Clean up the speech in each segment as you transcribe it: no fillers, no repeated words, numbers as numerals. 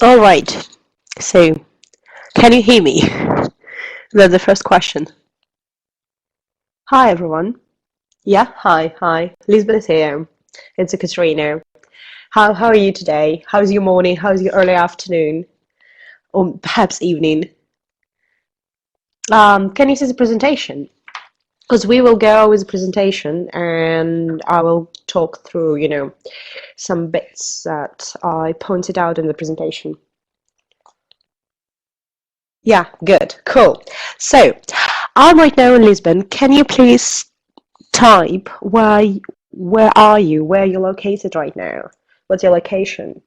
All right. So, can you hear me? That's the first question. Hi, everyone. Yeah, hi. Lisbon is here. It's Katrina. How are you today? How's your morning? How's your early afternoon? Or perhaps evening? Can you see the presentation? Because we will go with the presentation and I will talk through, some bits that I pointed out in the presentation. Yeah, good, cool. So, I'm right now in Lisbon. Can you please type where are you? Where you're located right now? What's your location?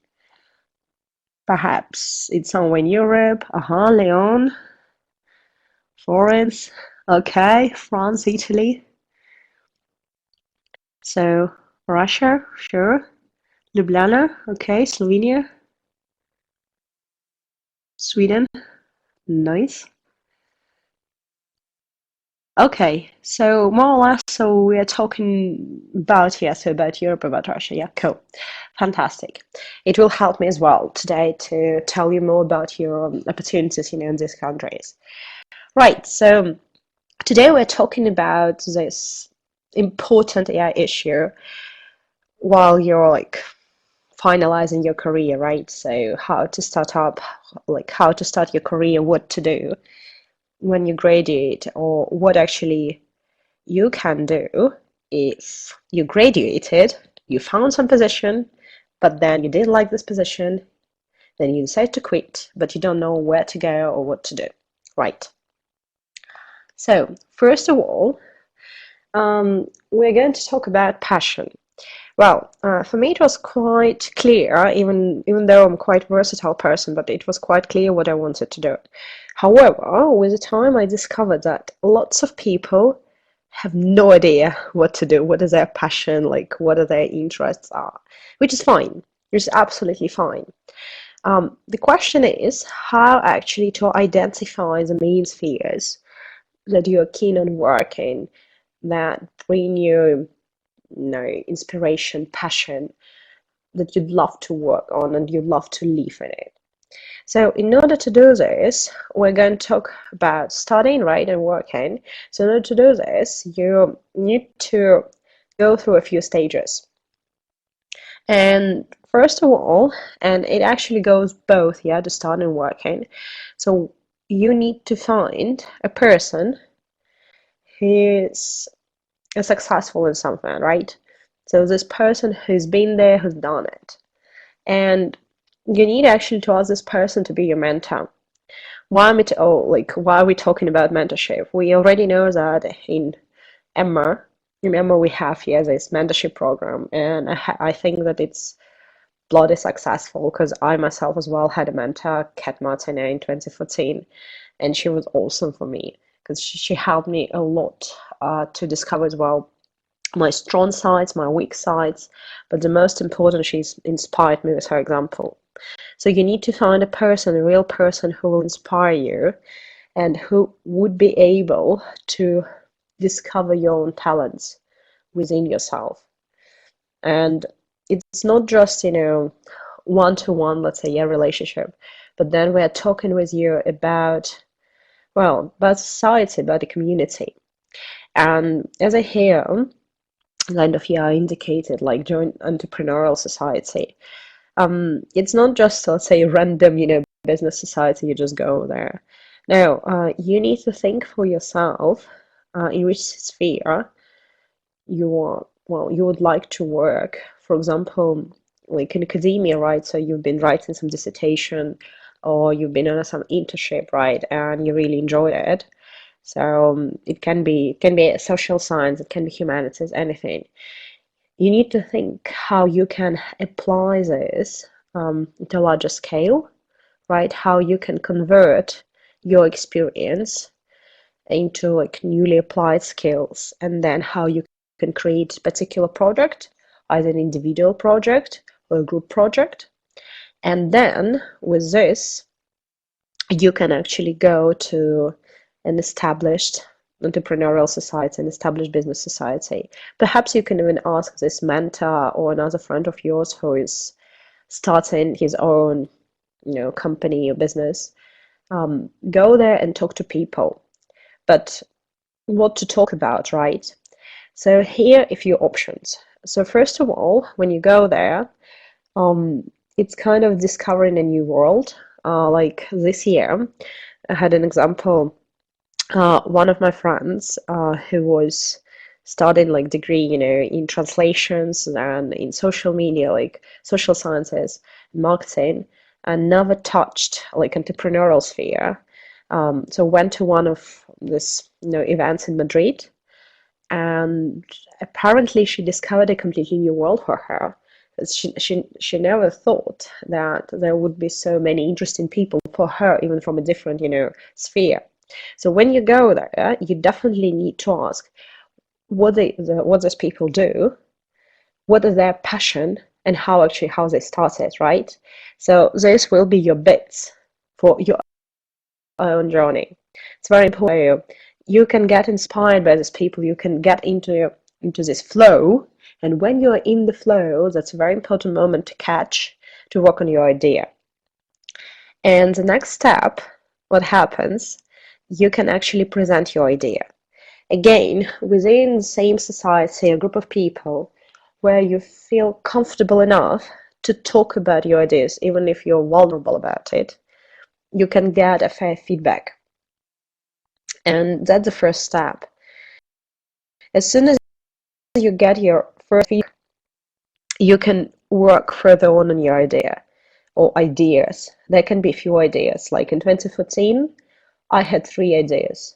Perhaps it's somewhere in Europe. Leon, Florence. Okay, France, Italy. So Russia, sure. Ljubljana, okay. Slovenia, Sweden, nice. Okay, so more or less, so we are talking about, yeah, so about Europe, about Russia. Yeah, cool. Fantastic. It will help me as well today to tell you more about your opportunities, in these countries. Right, so today we're talking about this important AI issue while you're like finalizing your career, right? So how to start up, like how to start your career, what to do when you graduate, or what actually you can do if you graduated, you found some position, but then you didn't like this position, then you decide to quit, but you don't know where to go or what to do, right? So, first of all, we're going to talk about passion. Well, for me, it was quite clear, even though I'm quite versatile person, but it was quite clear what I wanted to do. However, with the time, I discovered that lots of people have no idea what to do, what is their passion, like what are their interests are, which is fine. It's absolutely fine. The question is how actually to identify the main spheres that you're keen on working that bring you, inspiration, passion that you'd love to work on and you'd love to live in it. So in order to do this, we're going to talk about studying, right, and working. So in order to do this, you need to go through a few stages. And first of all, and it actually goes both, yeah, to study and working. So you need to find a person who is successful in something, right? So this person who's been there, who's done it. And you need actually to ask this person to be your mentor. Why are we talking about mentorship? We already know that Emma, in Emma we have here this mentorship program, and I think that it's bloody successful because I myself as well had a mentor, Kat Martina, in 2014, and she was awesome for me because she helped me a lot to discover as well my strong sides, my weak sides, but the most important, she's inspired me with her example. So you need to find a person, a real person who will inspire you and who would be able to discover your own talents within yourself. And it's not just, one-to-one, let's say, yeah, relationship, but then we're talking with you about, well, about society, about the community. And as I hear, kind of, yeah, indicated, like joint entrepreneurial society. It's not just, let's say, random, business society, you just go there. No, you need to think for yourself in which sphere you would like to work. For example, like in academia, right? So you've been writing some dissertation or you've been on some internship, right? And you really enjoyed it. So it can be social science, it can be humanities, anything. You need to think how you can apply this to a larger scale, right? How you can convert your experience into like newly applied skills, and then how you can create a particular project, either an individual project or a group project. And then with this, you can actually go to an established entrepreneurial society, an established business society. Perhaps you can even ask this mentor or another friend of yours who is starting his own company or business, go there and talk to people. But what to talk about, right? So here are a few options. So first of all, when you go there, it's kind of discovering a new world. Like this year, I had an example. One of my friends who was studying like degree, in translations and in social media, like social sciences, marketing, and never touched like entrepreneurial sphere. So went to one of this, events in Madrid, and apparently she discovered a completely new world for her. She never thought that there would be so many interesting people for her, even from a different, sphere. So when you go there, you definitely need to ask what those people do, what is their passion, and how they started, right? So those will be your bits for your own journey. It's very important. You can get inspired by these people. You can get into this flow, and when you're in the flow, that's a very important moment to catch, to work on your idea. And the next step, what happens? You can actually present your idea. Again, within the same society, a group of people where you feel comfortable enough to talk about your ideas, even if you're vulnerable about it, you can get a fair feedback. And that's the first step. As soon as you get your first feedback, you can work further on your idea or ideas. There can be a few ideas. Like in 2014, I had 3 ideas.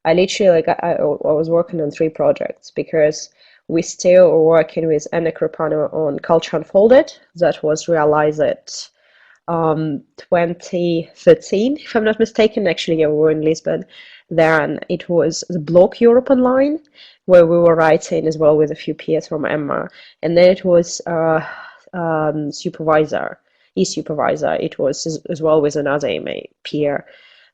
I literally, I was working on 3 projects because we still were working with Anna Krupano on Culture Unfolded. That was realized 2013, if I'm not mistaken. Actually, yeah, we were in Lisbon. Then it was the blog Europe Online, where we were writing as well with a few peers from Emma. And then it was supervisor, e-supervisor. It was as well with another peer,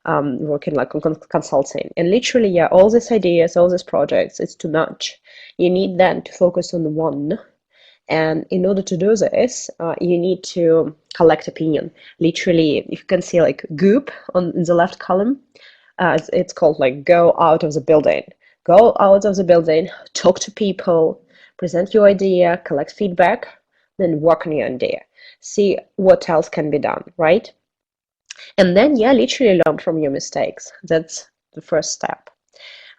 working like on consulting. And literally, yeah, all these ideas, all these projects, it's too much. You need then to focus on one. And in order to do this, you need to collect opinion. Literally, if you can see like goop on in the left column, it's called like go out of the building. Go out of the building, talk to people, present your idea, collect feedback, then work on your idea. See what else can be done, right? And then, yeah, literally learn from your mistakes. That's the first step.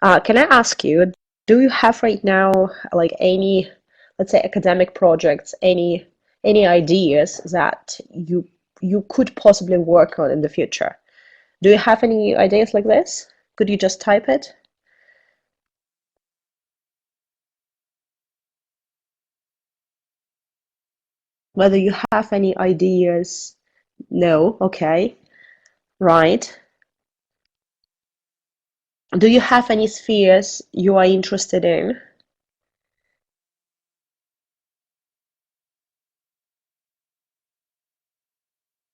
Can I ask you, do you have right now like any, let's say, academic projects, any ideas that you could possibly work on in the future? Do you have any ideas like this? Could you just type it? Whether you have any ideas? No, okay, right. Do you have any spheres you are interested in?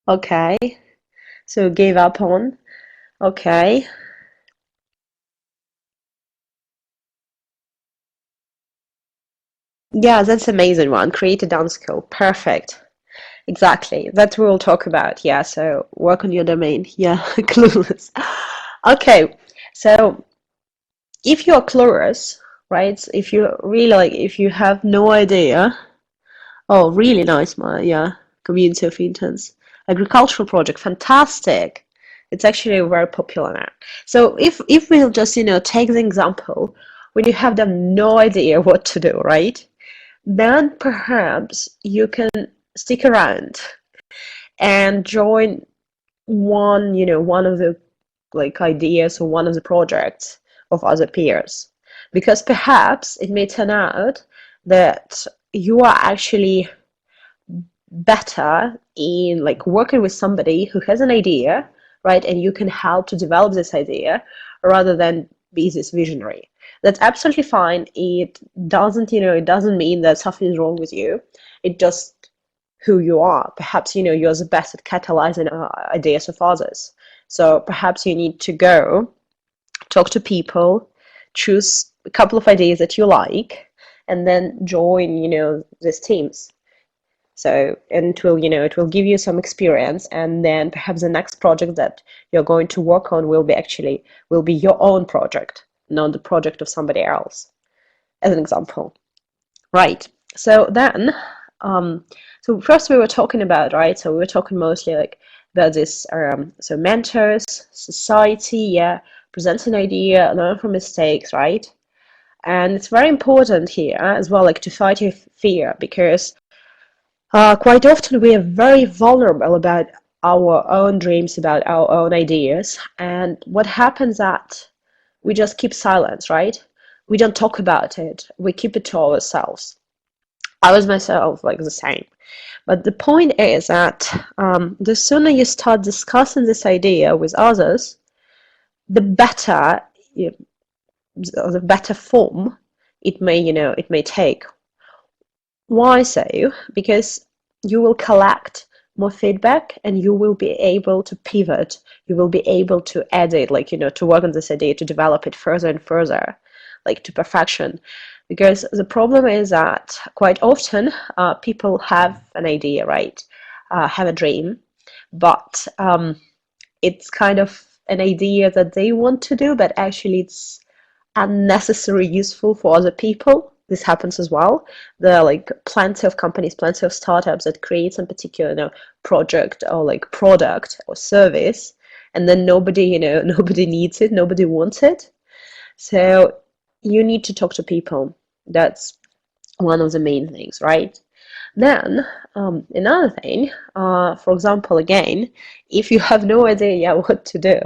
Okay, so gave up on. Okay. Yeah, that's amazing one. Create a down skill. Perfect. Exactly. That we'll talk about. Yeah, so work on your domain. Yeah, clueless. Okay, so if you're clueless, right? If you really like, if you have no idea, oh, really nice, my yeah, community of interns, agricultural project, fantastic. It's actually very popular now. So if we'll just take the example when you have done no idea what to do, right? Then perhaps you can stick around and join one of the like ideas or one of the projects of other peers, because perhaps it may turn out that you are actually better in like working with somebody who has an idea, right? And you can help to develop this idea rather than be this visionary. That's absolutely fine. It doesn't mean that something is wrong with you. It just who you are. Perhaps you're the best at catalyzing ideas of others. So perhaps you need to go talk to people, choose a couple of ideas that you like, and then join these teams. So, and it will, it will give you some experience, and then perhaps the next project that you're going to work on will be your own project, not the project of somebody else, as an example. Right. So then, so first we were talking about, right? So we were talking mostly like about this, so mentors, society, yeah, present an idea, learn from mistakes, right? And it's very important here as well, like to fight your fear, because quite often we are very vulnerable about our own dreams, about our own ideas, and what happens that we just keep silence, right? We don't talk about it. We keep it to ourselves. I was myself like the same. But the point is that the sooner you start discussing this idea with others, the better, the better form it may take. Why so? Because you will collect more feedback and you will be able to pivot. You will be able to edit, like, to work on this idea, to develop it further and further, like to perfection. Because the problem is that quite often people have an idea, right? Have a dream, but it's kind of an idea that they want to do, but actually it's unnecessarily useful for other people. This happens as well. There are like plenty of companies, plenty of startups that create some particular, project or like product or service, and then nobody, nobody needs it, nobody wants it. So you need to talk to people. That's one of the main things, right? Then another thing, for example, again, if you have no idea what to do,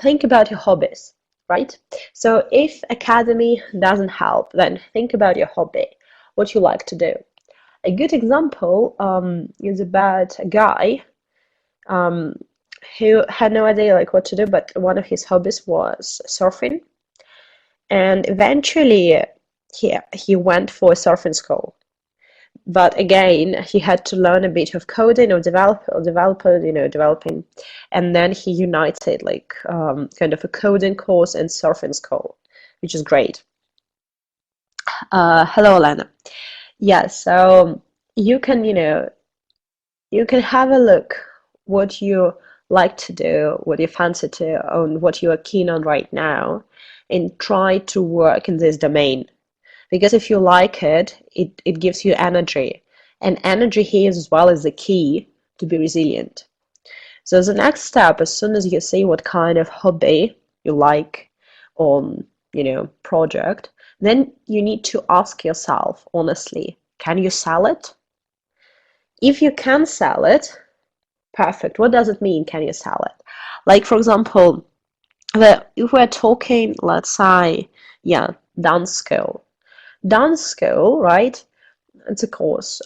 think about your hobbies, right? So if academy doesn't help, then think about your hobby, what you like to do. A good example is about a guy um, who had no idea like what to do, but one of his hobbies was surfing, and eventually he went for a surfing school. But again, he had to learn a bit of coding or developing, and then he united like kind of a coding course and surfing school, which is great. Hello, Alana. Yeah, so you can, you can have a look what you like to do, what you fancy to, on what you are keen on right now, and try to work in this domain. Because if you like it, it gives you energy. And energy here as well is the key to be resilient. So the next step, as soon as you see what kind of hobby you like on, project, then you need to ask yourself honestly, can you sell it? If you can sell it, perfect. What does it mean, can you sell it? Like, for example, if we're talking, let's say, yeah, dance school. Dance school, right? It's a course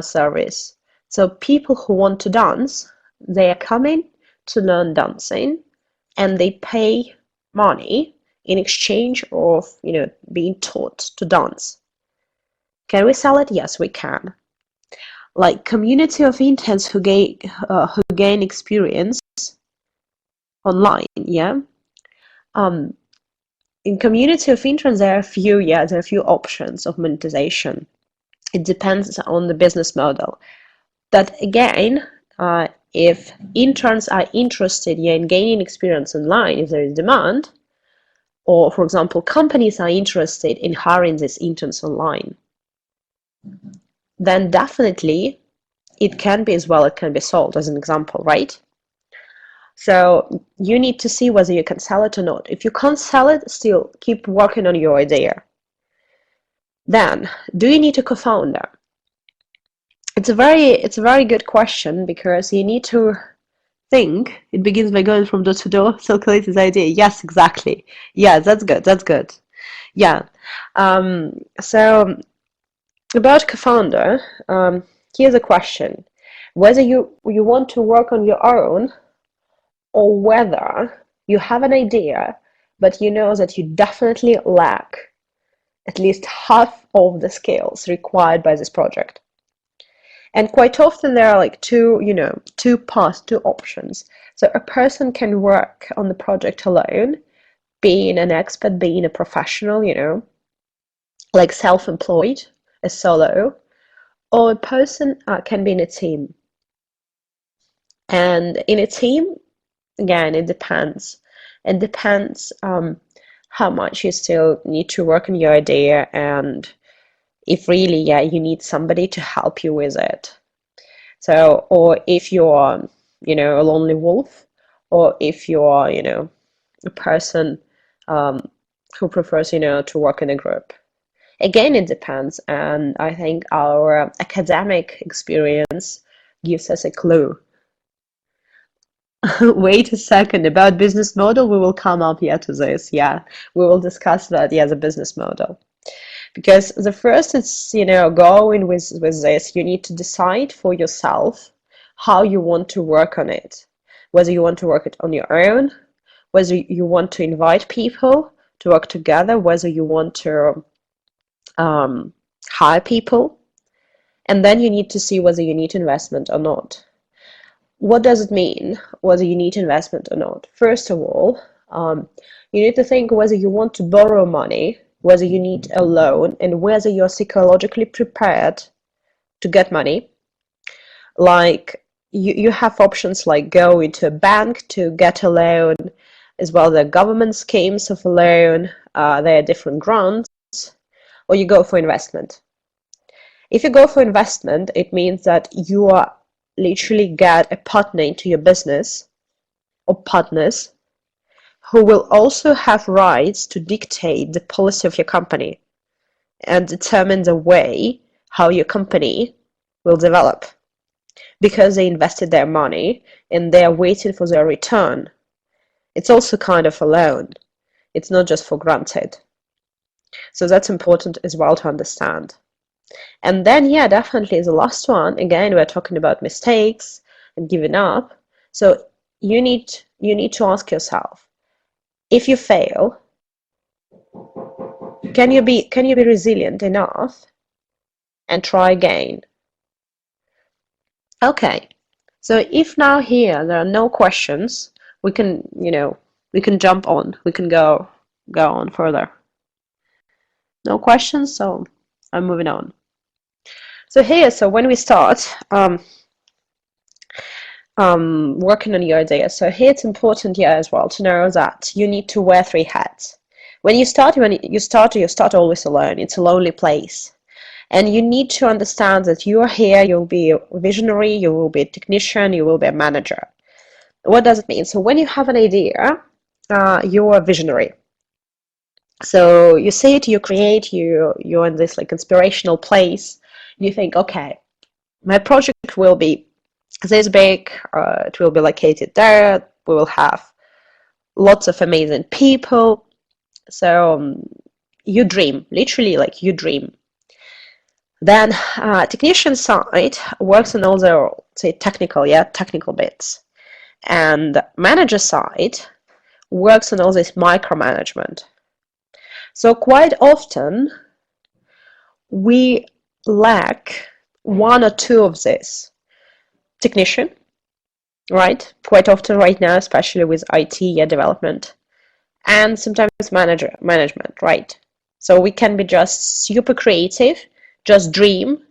service. So people who want to dance, they are coming to learn dancing, and they pay money in exchange of being taught to dance. Can we sell it? Yes, we can. Like community of interns who gain experience online, yeah. In community of interns, there are a few options of monetization. It depends on the business model. That again, if interns are interested in gaining experience online, if there is demand, or for example, companies are interested in hiring these interns online, then definitely it can be as well, it can be sold as an example, right? So you need to see whether you can sell it or not. If you can't sell it, still keep working on your idea. Then, do you need a co-founder? It's a very good question, because you need to think. It begins by going from door to door, circulate his idea. Yes, exactly. Yeah, that's good. That's good. Yeah. So about co-founder, here's a question: whether you want to work on your own, or whether you have an idea, but you know that you definitely lack at least half of the skills required by this project. And quite often there are like two paths, two options. So a person can work on the project alone, being an expert, being a professional, like self-employed, a solo, or a person can be in a team. And in a team, again, it depends. It depends how much you still need to work on your idea, and if really, yeah, you need somebody to help you with it. So, or if you're, a lonely wolf, or if you're, a person who prefers, to work in a group. Again, it depends, and I think our academic experience gives us a clue. Wait a second, about business model, we will come up here to this. Yeah, we will discuss that, yeah, the business model. Because the first is, going with this, you need to decide for yourself how you want to work on it. Whether you want to work it on your own, whether you want to invite people to work together, whether you want to hire people, and then you need to see whether you need investment or not. What does it mean, whether you need investment or not? First of all, you need to think whether you want to borrow money, whether you need a loan, and whether you're psychologically prepared to get money. Like, you have options like go into a bank to get a loan, as well the government schemes of a loan, there are different grants, or you go for investment. If you go for investment, it means that you are literally get a partner into your business, or partners, who will also have rights to dictate the policy of your company and determine the way how your company will develop, because they invested their money and they are waiting for their return. It's also kind of a loan. It's not just for granted. So that's important as well to understand. And then, yeah, definitely the last one, again, we're talking about mistakes and giving up. So you need to ask yourself, if you fail, can you be resilient enough and try again? Okay, so if now here there are no questions, we can, we can jump on, we can go on further. No questions, so I'm moving on. So here, so when we start working on your idea, so here it's important, yeah, as well to know that you need to wear 3 hats. When you start always alone. It's a lonely place. And you need to understand that you are here, you'll be a visionary, you will be a technician, you will be a manager. What does it mean? So when you have an idea, you're a visionary. So you see it, you create, you're in this like inspirational place. You think, okay, my project will be this big, it will be located there, we will have lots of amazing people. So you dream, literally, like you dream. Then technician side works on all the, say, technical bits. And manager side works on all this micromanagement. So quite often we lack one or two of this. Technician, right? Quite often right now, especially with IT development, and sometimes management, right? So we can be just super creative, just dream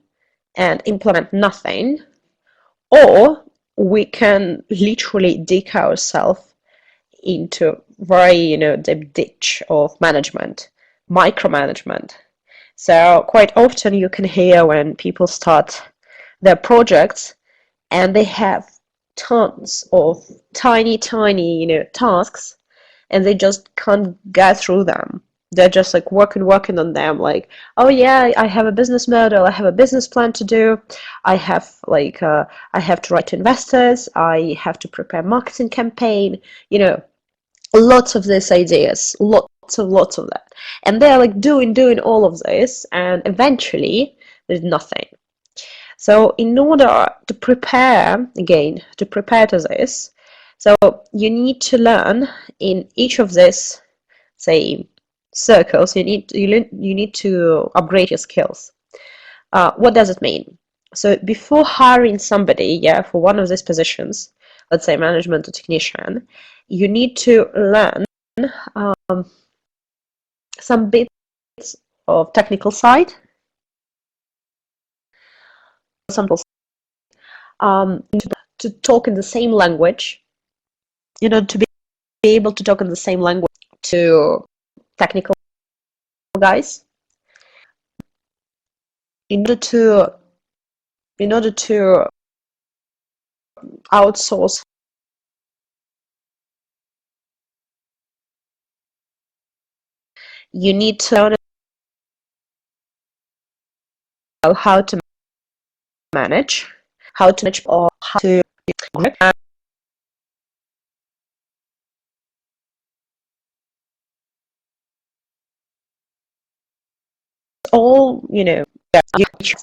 and implement nothing, or we can literally dig ourselves into very, deep ditch of management, micromanagement. So quite often you can hear when people start their projects and they have tons of tiny, tasks, and they just can't get through them. They're just like working on them, like, oh yeah, I have a business model, I have a business plan to do, I have I have to write to investors, I have to prepare marketing campaign, lots of these ideas, lots of that, and they're like doing all of this, and eventually there's nothing. So in order to prepare, again, to prepare to this, so you need to learn in each of these, say, circles, you need to upgrade your skills. What does it mean? So before hiring somebody, yeah, for one of these positions, let's say management or technician, you need to learn some bits of technical side, example, to talk in the same language, to be able to talk in the same language to technical guys, in order to outsource, you need to learn how to manage, or how to all,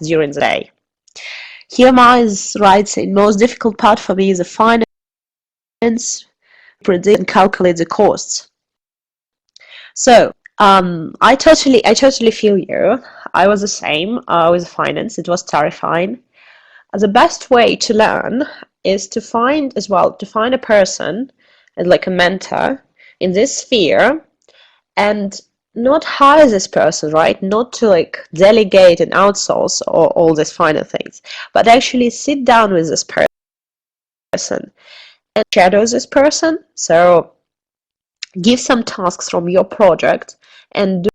during the day. Here Miles writes, in most difficult part for me is the finance, predict and calculate the costs. So I totally feel you. I was the same with finance. It was terrifying. The best way to learn is to find a person like a mentor in this sphere, and not hire this person, right? Not to like delegate and outsource all these final things, but actually sit down with this person and shadow this person. So give some tasks from your project and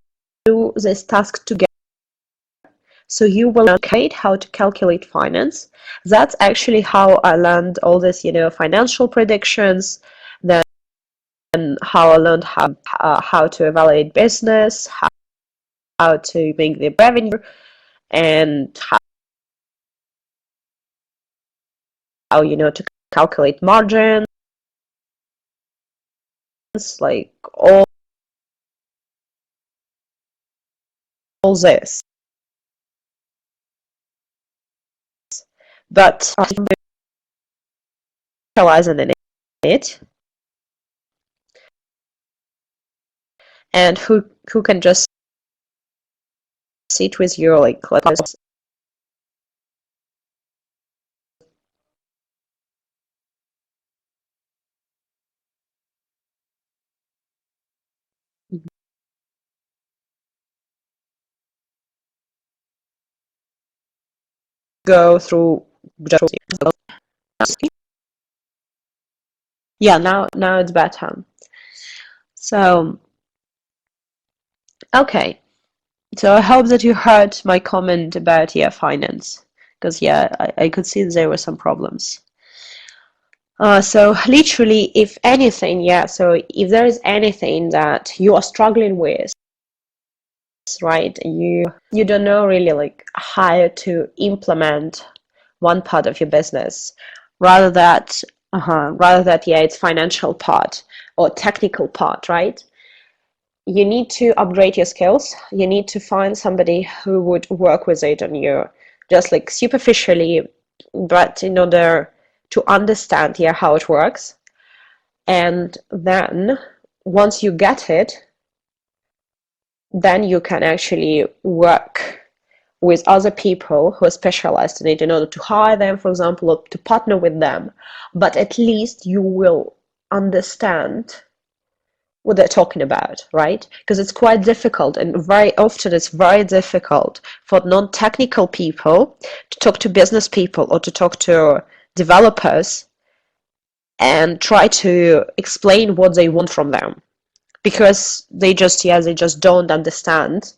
do this task together. So you will learn how to calculate finance. That's actually how I learned all this, financial predictions. Then how I learned how to evaluate business, how to make the revenue, and how to calculate margins, like all this. But specializing in it, and who can just sit with you, like let's go through. Yeah, now it's better. So okay, so I hope that you heard my comment about finance, because I could see there were some problems. So literally, if anything, so if there is anything that you are struggling with, right, you don't know really like how to implement one part of your business, rather that it's financial part or technical part, right? You need to upgrade your skills. You need to find somebody who would work with it on you, just like superficially, but in order to understand how it works. And then once you get it, then you can actually work with other people who are specialized in it in order to hire them, for example, or to partner with them. But at least you will understand what they're talking about, right? Because it's quite difficult, and very often it's very difficult for non-technical people to talk to business people or to talk to developers and try to explain what they want from them, because they just don't understand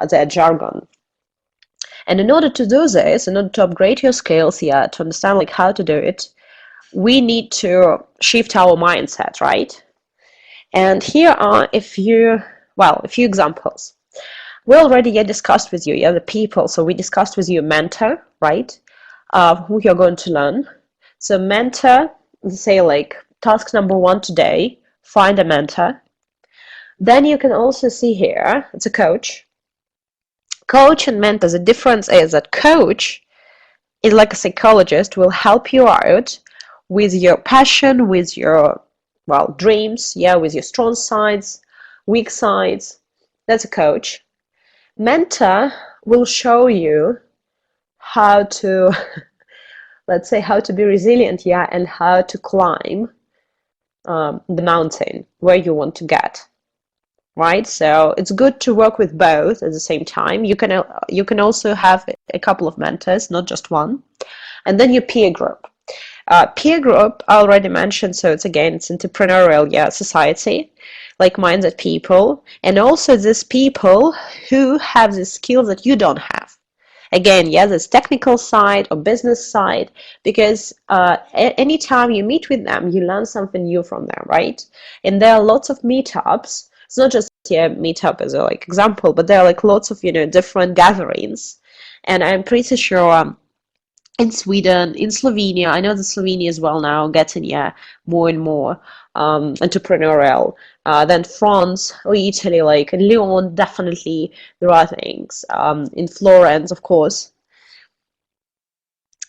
their jargon. And in order to do this, in order to upgrade your skills, to understand like how to do it, we need to shift our mindset, right? And here are a few examples. We already discussed with you, the people. So we discussed with you mentor, right? Who you're going to learn. So mentor, say like task number 1 today, find a mentor. Then you can also see here, it's a coach. Coach and mentor, the difference is that coach is like a psychologist, will help you out with your passion, with your dreams, with your strong sides, weak sides. That's a coach. Mentor will show you how to let's say how to be resilient, and how to climb the mountain where you want to get. right? So it's good to work with both at the same time. You can also have a couple of mentors, not just one. And then your peer group. Peer group, I already mentioned, so it's entrepreneurial, yeah, society, like-minded people, and also these people who have the skills that you don't have. Again, yeah, this technical side or business side, because anytime you meet with them, you learn something new from them, right? And there are lots of meetups. It's not just yeah, meetup as a like example, but there are like lots of different gatherings, and I'm pretty sure. In Sweden, in Slovenia. I know that Slovenia is well now getting yeah more and more entrepreneurial. Then France or Italy, like in Lyon, definitely there are things. In Florence, of course.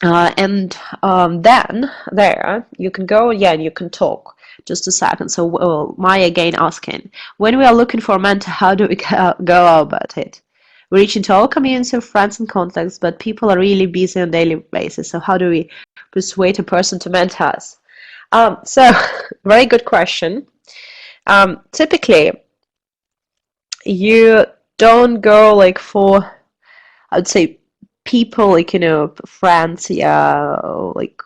And then there you can go, yeah, and you can talk. Just a second. So Maya again asking, when we are looking for a mentor, how do we go about it? We reach into our community of friends and contacts, but people are really busy on a daily basis. So how do we persuade a person to mentor us? So very good question. Typically, you don't go like for, I would say, people like friends, yeah, like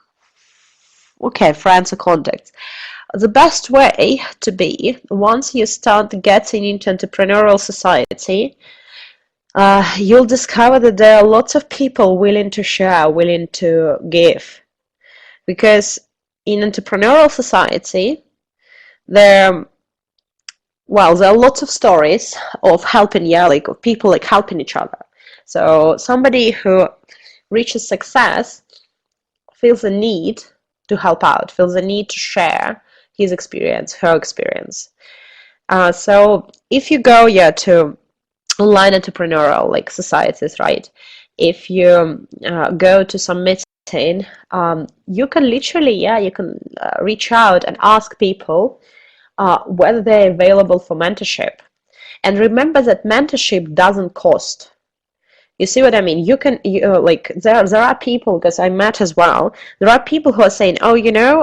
okay, friends or contacts. The best way to be once you start getting into entrepreneurial society, you'll discover that there are lots of people willing to share, willing to give. Because in entrepreneurial society, there, well, there are lots of stories of helping, yeah, like of people like helping each other. So somebody who reaches success feels a need to help out, feels a need to share his experience, her experience. So if you go, yeah, to online entrepreneurial like societies, right? If you go to some meeting, you can literally, yeah, you can reach out and ask people whether they're available for mentorship. And remember that mentorship doesn't cost. You see what I mean? Like there are people, because I met as well. There are people who are saying, "Oh,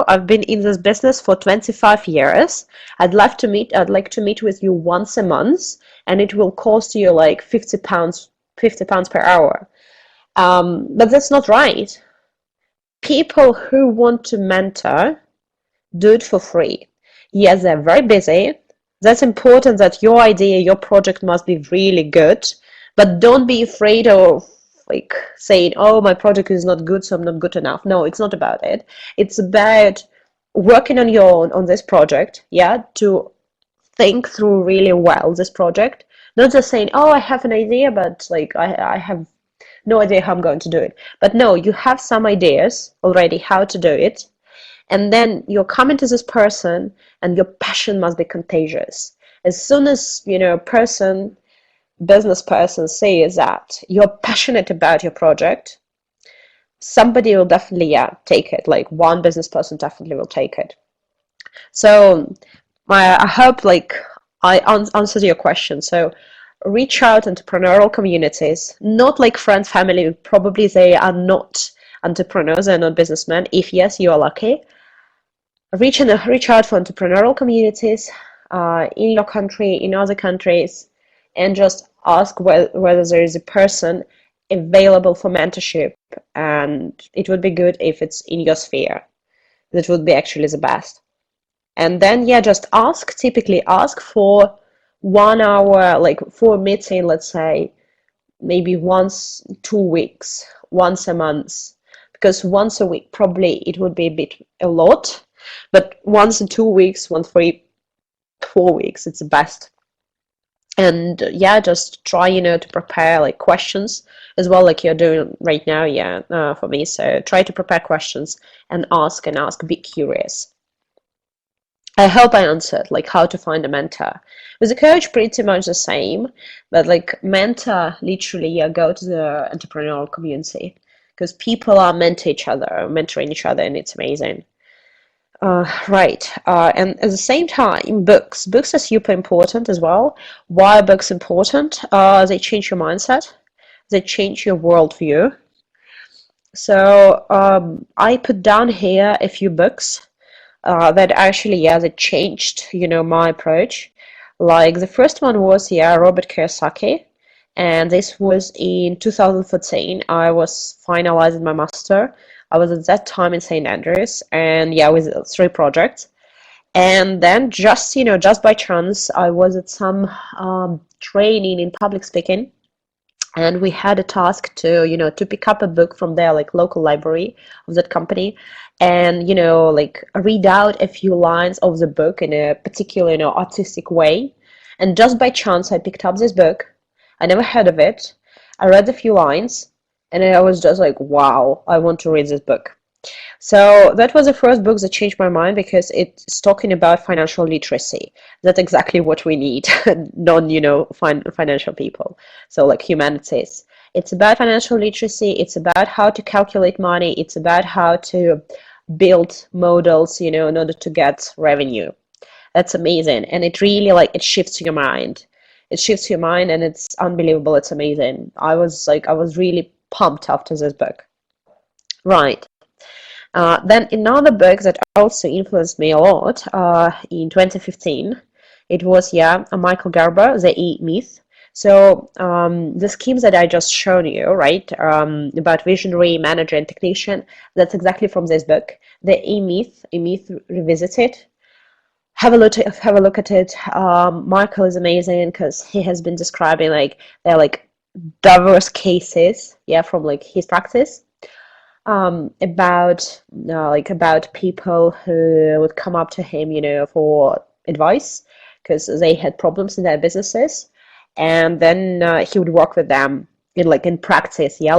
I've been in this business for 25 years. I'd like to meet with you once a month, and it will cost you like 50 pounds, 50 pounds per hour." But that's not right. People who want to mentor do it for free. Yes, they're very busy. That's important that your idea, your project must be really good, but don't be afraid of like saying, "Oh, my project is not good, so I'm not good enough." No, it's not about it. It's about working on your own on this project, yeah, to think through really well this project. Not just saying, "Oh, I have an idea, but like I have no idea how I'm going to do it." But no, you have some ideas already how to do it, and then you're coming to this person and your passion must be contagious. As soon as business person says that you're passionate about your project, somebody will definitely, yeah, take it. Like one business person definitely will take it. So I hope like I answered your question. So reach out entrepreneurial communities, not like friends, family. Probably they are not entrepreneurs, they're not businessmen. If yes, you are lucky. Reach out for entrepreneurial communities in your country, in other countries, and just ask whether there is a person available for mentorship. And it would be good if it's in your sphere. That would be actually the best. And then, yeah, just ask, typically ask for 1 hour, like for a meeting, let's say, maybe once 2 weeks, once a month, because once a week probably it would be a lot, but once in 2 weeks, once for 4 weeks, it's the best. And yeah, just try to prepare like questions as well, like you're doing right now, yeah, for me. So try to prepare questions and ask, be curious. I hope I answered like how to find a mentor. With a coach, pretty much the same, but like mentor, literally, yeah, go to the entrepreneurial community because people are mentoring each other, and it's amazing. Right. And at the same time, books. Books are super important as well. Why are books important? They change your mindset. They change your worldview. So I put down here a few books that actually, yeah, that changed, my approach. Like the first one was, yeah, Robert Kiyosaki, and this was in 2014. I was finalizing my master. I was at that time in St. Andrews, and yeah, with three projects. And then just, just by chance, I was at some training in public speaking, and we had a task to, to pick up a book from their like local library of that company, and like read out a few lines of the book in a particular, artistic way. And just by chance, I picked up this book. I never heard of it. I read a few lines, and I was just like, wow, I want to read this book. So that was the first book that changed my mind, because it's talking about financial literacy. That's exactly what we need, non, financial people. So like humanities. It's about financial literacy. It's about how to calculate money. It's about how to build models, in order to get revenue. That's amazing. And it really like, it shifts your mind. It shifts your mind, and it's unbelievable. It's amazing. I was really pumped after this book. Right. Then another book that also influenced me a lot in 2015, it was, yeah, Michael Gerber, The E-Myth. So the schemes that I just shown you, right, about visionary, manager, and technician, that's exactly from this book, The E-Myth, A Myth Revisited. Have a look at it. Michael is amazing because he has been describing like they're like diverse cases, yeah, from like his practice, about people who would come up to him, for advice because they had problems in their businesses, and then he would work with them in practice, yeah,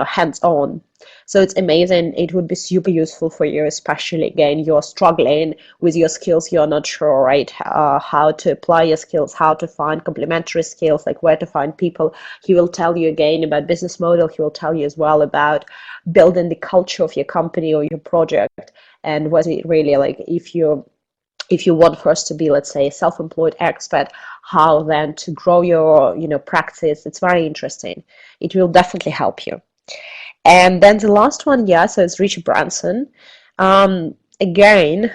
hands on. So it's amazing. It would be super useful for you, especially again you're struggling with your skills. You're not sure, right, how to apply your skills, how to find complementary skills, like where to find people. He will tell you again about business model. He will tell you as well about building the culture of your company or your project, and what it really like if you want first to be, let's say, a self-employed expert, how then to grow your practice. It's very interesting. It will definitely help you. And then the last one, yeah, so it's Richard Branson. Again,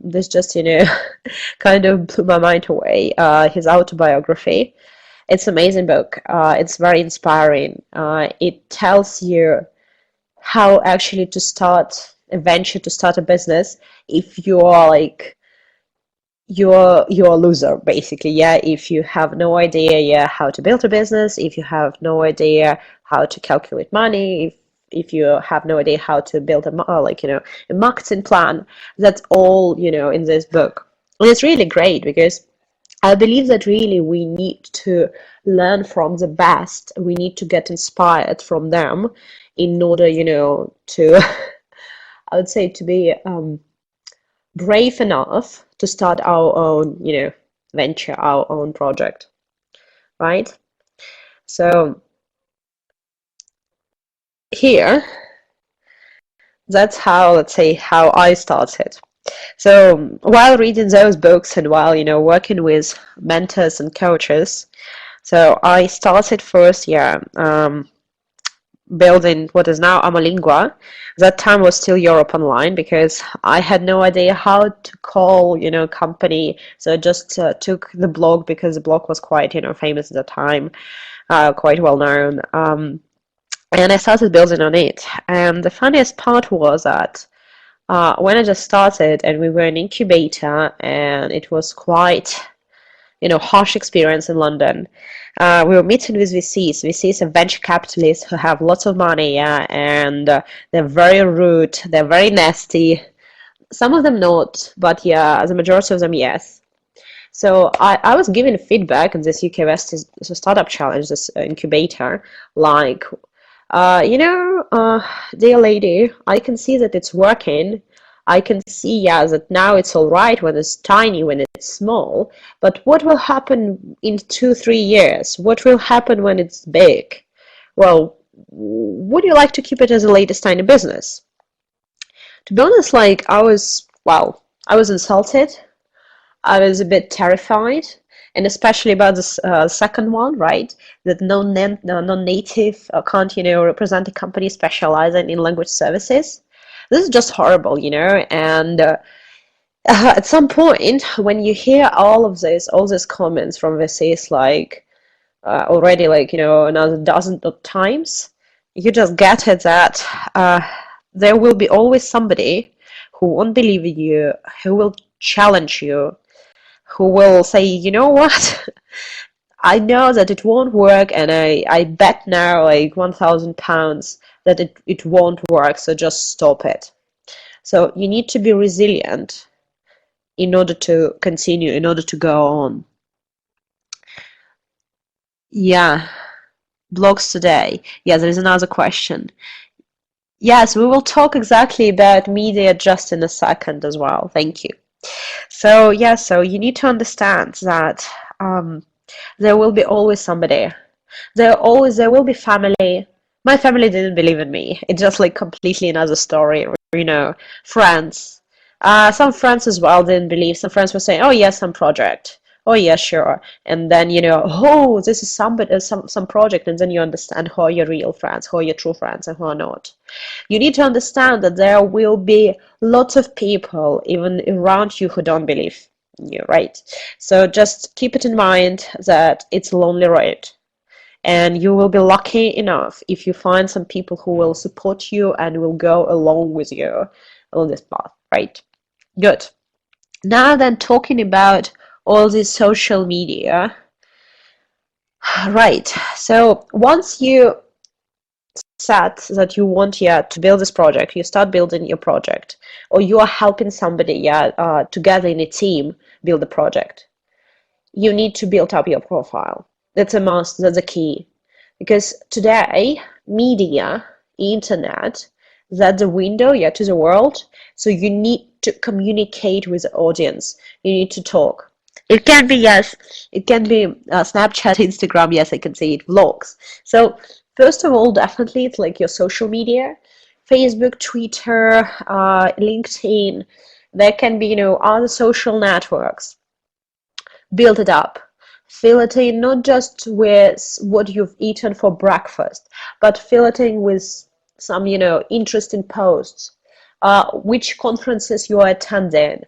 this just kind of blew my mind away. His autobiography. It's an amazing book. It's very inspiring. It tells you how actually to start a venture, to start a business, if you are like you're a loser basically, yeah, if you have no idea, yeah, how to build a business, if you have no idea how to calculate money, if you have no idea how to build a marketing plan. That's all in this book, and it's really great because I believe that really we need to learn from the best. We need to get inspired from them in order to I would say to be brave enough to start our own, venture, our own project, right? So here, that's how, let's say, how I started. So while reading those books and while, working with mentors and coaches, so I started first, yeah, building what is now Amalingua. That time was still Europe Online because I had no idea how to call, company. So I just took the blog because the blog was quite, famous at the time, quite well known. And I started building on it. And the funniest part was that when I just started and we were an incubator, and it was quite harsh experience in London. We were meeting with VCs. VCs are venture capitalists who have lots of money, yeah, and they're very rude, they're very nasty. Some of them not, but yeah, the majority of them, yes. So I was given feedback in this UK West Startup Challenge, this incubator, like, dear lady, I can see that it's working. I can see, yeah, that now it's all right when it's tiny, when it's small, but what will happen in 2, 3 years? What will happen when it's big? Well, would you like to keep it as a latest tiny business? To be honest, like, I was insulted. I was a bit terrified, and especially about this second one, right? That non-native can't, represent a company specializing in language services. This is just horrible, and At some point, when you hear all these comments from VCs, like already, like another dozen of times, you just get it that there will be always somebody who won't believe in you, who will challenge you, who will say, you know what? I know that it won't work, and I bet now like £1,000 that it won't work, so just stop it. So you need to be resilient in order to continue, in order to go on. Yeah, blogs today. Yeah, there is another question. Yes, we will talk exactly about media just in a second as well. Thank you. So, yeah, so you need to understand that there will be always somebody. There will be family. My family didn't believe in me. It's just like completely another story, friends. Some friends as well didn't believe. Some friends were saying, "Oh yeah, some project. Oh yeah, sure." And then oh, this is somebody, some project, and then you understand who are your real friends, who are your true friends, and who are not. You need to understand that there will be lots of people even around you who don't believe in you, right? So just keep it in mind that it's a lonely road, and you will be lucky enough if you find some people who will support you and will go along with you on this path, right? Good. Now then, talking about all this social media, right? So once you set that you want, to build this project, you start building your project, or you are helping somebody, together in a team build a project. You need to build up your profile. That's a must, that's a key. Because today, media, internet, that's the window, to the world. So you need to communicate with the audience. You need to talk. It can be, yes, it can be Snapchat, Instagram, yes, I can see it, vlogs. So first of all, definitely it's like your social media, Facebook, Twitter, LinkedIn. There can be, other social networks. Build it up. Fill it in not just with what you've eaten for breakfast, but fill it in with some, interesting posts. Which conferences you are attending,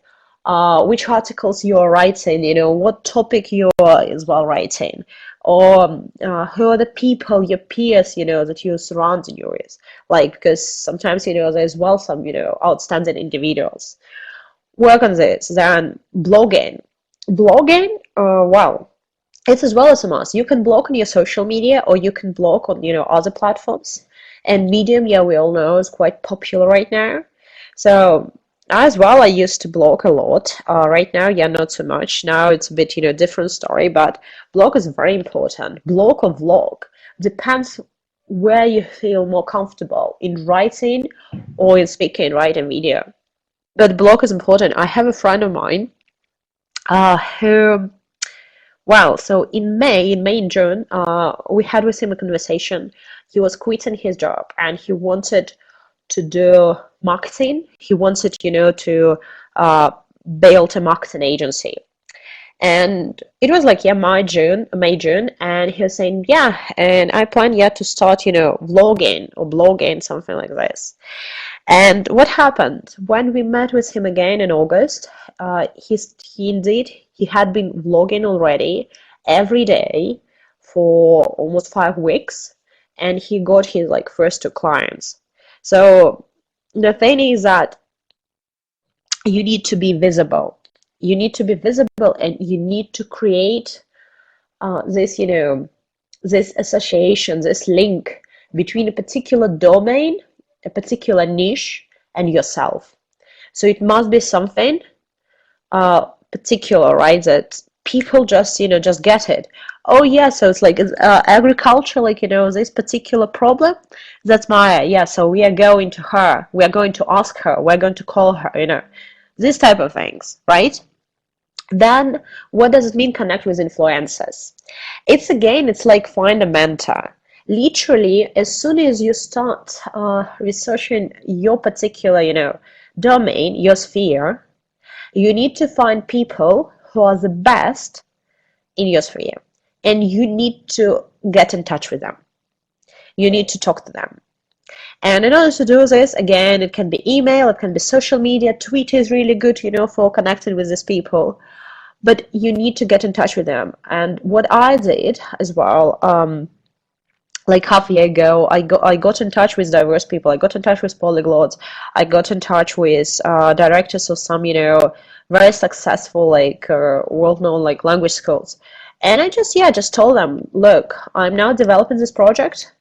which articles you are writing, what topic you are as well writing, or who are the people, your peers, that you're surrounding you with. Like, because sometimes, there's well some, outstanding individuals. Work on this. Then blogging. Blogging, well, it's as well as a must. You can blog on your social media, or you can blog on, other platforms. And Medium, yeah, we all know, is quite popular right now. So as well, I used to blog a lot. Right now, yeah, not so much. Now it's a bit, different story, but blog is very important. Blog or vlog depends where you feel more comfortable in writing or in speaking, right, in video. But blog is important. I have a friend of mine who, well, so in May and June, we had with him a conversation. He was quitting his job and he wanted to do marketing. He wanted, to build a marketing agency. And it was like, yeah, May, June, and he was saying, yeah, and I plan, to start, vlogging or blogging, something like this. And what happened when we met with him again in August? He had been vlogging already every day for almost 5 weeks, and he got his like first two clients. So the thing is that you need to be visible. You need to be visible, and you need to create this, this association, this link between a particular domain, a particular niche, and yourself. So it must be something particular, right? That people just, just get it. Oh yeah, so it's like agriculture, like this particular problem. That's Maya. Yeah, so we are going to her. We are going to ask her. We're going to call her. This type of things, right? Then what does it mean connect with influencers? It's like find a mentor. Literally, as soon as you start researching your particular, domain, your sphere, you need to find people who are the best in your sphere, and you need to get in touch with them. You need to talk to them. And in order to do this, again, it can be email, it can be social media. Twitter is really good, for connecting with these people. But you need to get in touch with them. And what I did as well, like half a year ago, I got in touch with diverse people. I got in touch with polyglots. I got in touch with directors of some, very successful, like world-known like language schools. And I just told them, look, I'm now developing this project.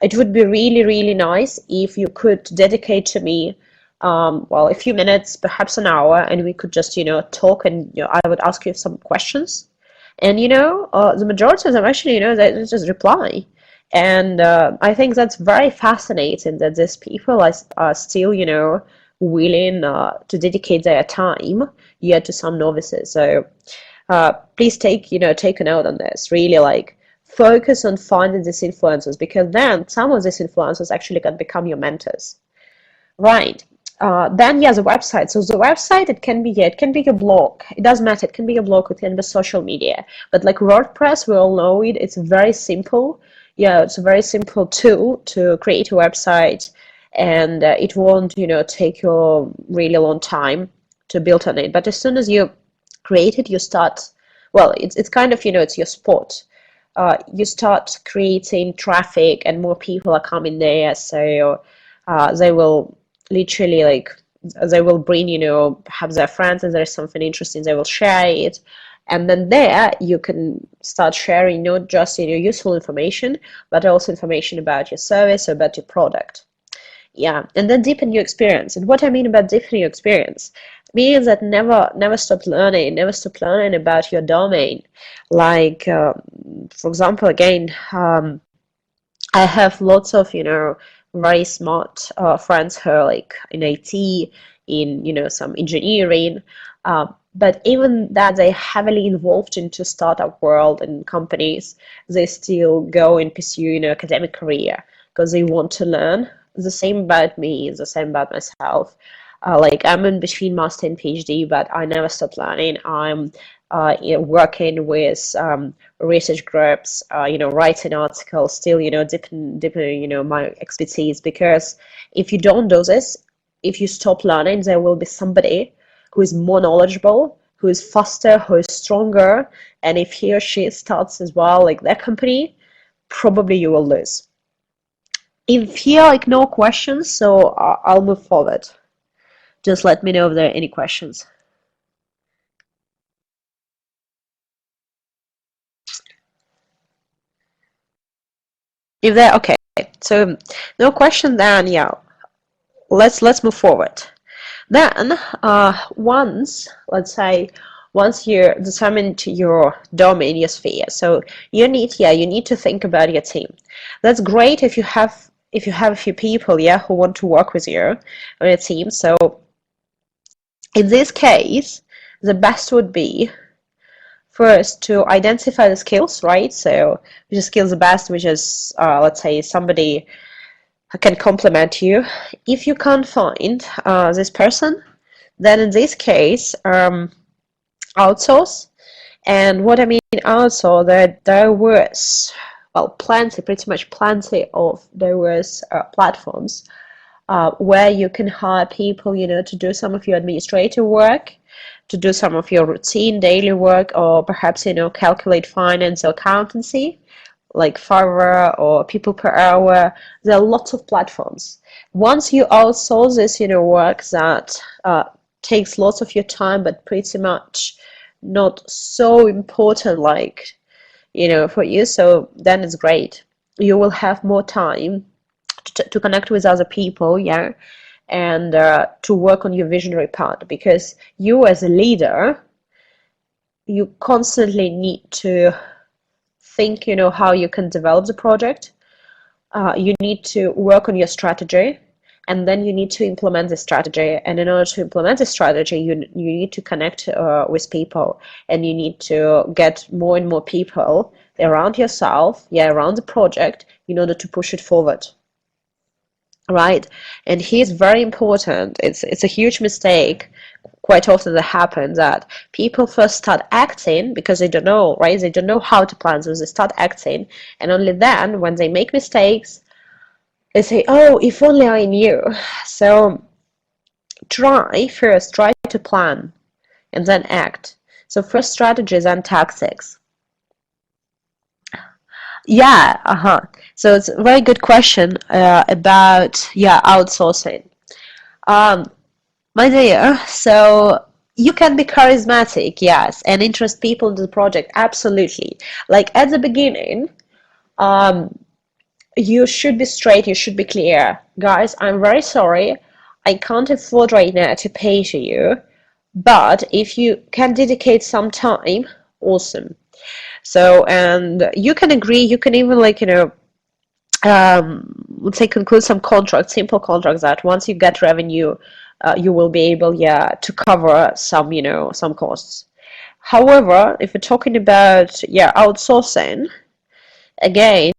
It would be really, really nice if you could dedicate to me, well, a few minutes, perhaps an hour, and we could just, talk, and I would ask you some questions. And the majority of them actually, they just reply. And I think that's very fascinating that these people are still, willing to dedicate their time, yet to some novices. So please take a note on this. Really, like, focus on finding these influencers, because then some of these influencers actually can become your mentors. Right. Then, yeah, the website. So the website, it can be your blog. It doesn't matter. It can be your blog. It can be social media. But like WordPress, we all know it. It's very simple. Yeah, it's a very simple tool to create a website, and it won't, take you really long time to build on it. But as soon as you create it, you start. Well, it's kind of, it's your sport. You start creating traffic, and more people are coming there. So they will literally, like, they will bring, perhaps their friends, and there's something interesting, they will share it. And then there you can start sharing not just, useful information, but also information about your service or about your product. Yeah, and then deepen your experience. And what I mean about deepening your experience means that never stop learning about your domain. Like, for example, again, I have lots of, very smart friends who are like in IT, in, some engineering, but even that they heavily involved into startup world and companies, they still go and pursue, academic career because they want to learn. The same about me, the same about myself. Like, I'm in between master and PhD, but I never stop learning. I'm working with research groups, writing articles, still, deepening, my expertise. Because if you don't do this, if you stop learning, there will be somebody who is more knowledgeable, who is faster, who is stronger, and if he or she starts as well, like their company, probably you will lose. If here, like, no questions, so I'll move forward. Just let me know if there are any questions. If there, okay. So no question, then yeah, let's move forward. Then let's say once you determine your domain, your sphere, so you need to think about your team. That's great if you have a few people, who want to work with you on your team. So in this case, the best would be first to identify the skills, right? So which is skills the best, which is let's say somebody can complement you. If you can't find this person, then in this case, outsource. And what I mean outsource, there was, well, pretty much plenty of diverse platforms where you can hire people, to do some of your administrative work, to do some of your routine daily work, or perhaps, calculate finance or accountancy, like Fiverr or People Per Hour. There are lots of platforms. Once you outsource this, work that takes lots of your time, but pretty much not so important, like, for you, so then it's great. You will have more time to connect with other people, and to work on your visionary part, because you as a leader, you constantly need to think, how you can develop the project. You need to work on your strategy, and then you need to implement the strategy. And in order to implement the strategy, you need to connect with people, and you need to get more and more people around yourself, around the project, in order to push it forward. Right? And here's very important. It's a huge mistake quite often that happens, that people first start acting because they don't know, right? They don't know how to plan, so they start acting, and only then, when they make mistakes, They say, oh, if only I knew. So try to plan and then act. So first, strategies and tactics. Yeah, So it's a very good question about, yeah, outsourcing. Um, my dear, so you can be charismatic, yes, and interest people in the project, absolutely. Like at the beginning, um, you should be straight, you should be clear. Guys, I'm very sorry. I can't afford right now to pay to you, but if you can dedicate some time, awesome. So, and you can agree, you can even like, let's say conclude some contracts, simple contracts that once you get revenue, you will be able, yeah, to cover some, some costs. However, if we're talking about, yeah, outsourcing, again,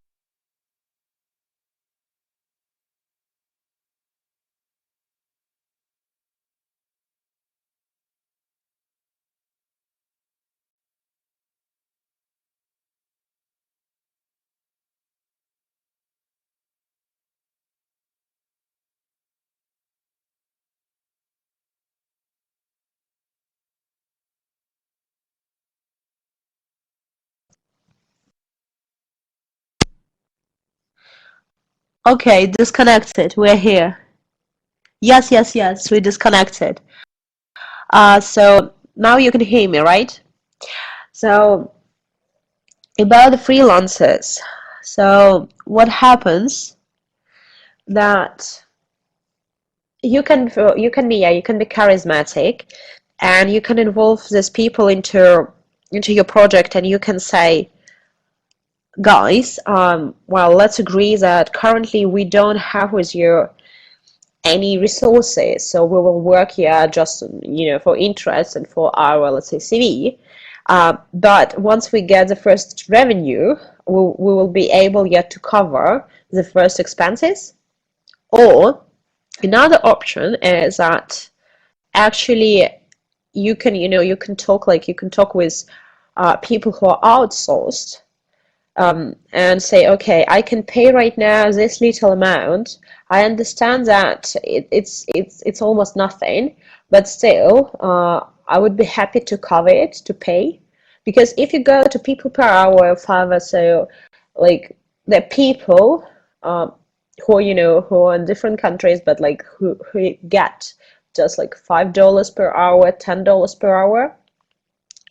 okay, disconnected, we're here. Yes, yes, yes, we disconnected. So now you can hear me, right? So about the freelancers. So what happens that you can be, yeah, you can be charismatic, and you can involve these people into your project, and you can say, guys, well, let's agree that currently we don't have with you any resources, so we will work here just for interest and for our, let's say, CV. But once we get the first revenue, we will be able yet to cover the first expenses. Or another option is that actually you can talk with people who are outsourced, and say, okay, I can pay right now this little amount. I understand that it's almost nothing, but still, I would be happy to cover it, to pay, because if you go to people per hour or Fiverr, so like the people who who are in different countries, but like who get just like $5 per hour, $10 per hour.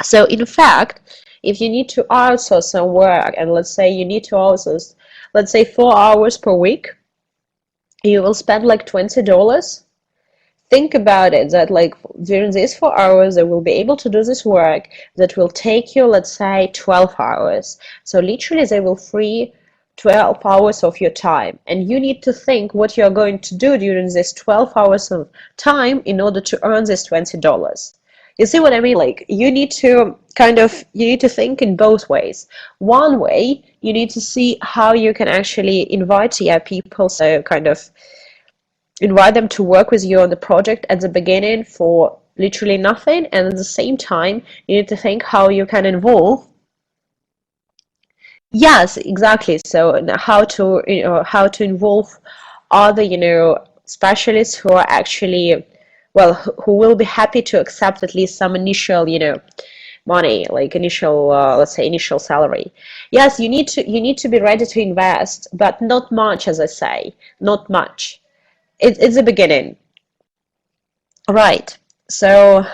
So in fact, if you need to outsource some work, and let's say you need to outsource, let's say 4 hours per week, you will spend like $20. Think about it, that like during these 4 hours, they will be able to do this work that will take you, let's say, 12 hours. So literally they will free 12 hours of your time, and you need to think what you're going to do during this 12 hours of time in order to earn this $20. You see what I mean? Like you need to think in both ways. One way, you need to see how you can actually invite, yeah, people, so kind of invite them to work with you on the project at the beginning for literally nothing, and at the same time you need to think how you can involve. Yes, exactly. So how to involve other specialists who are actually, well, who will be happy to accept at least some initial money, like initial, let's say, initial salary. Yes, you need to be ready to invest, but not much, as I say, not much. It's a beginning. Right. So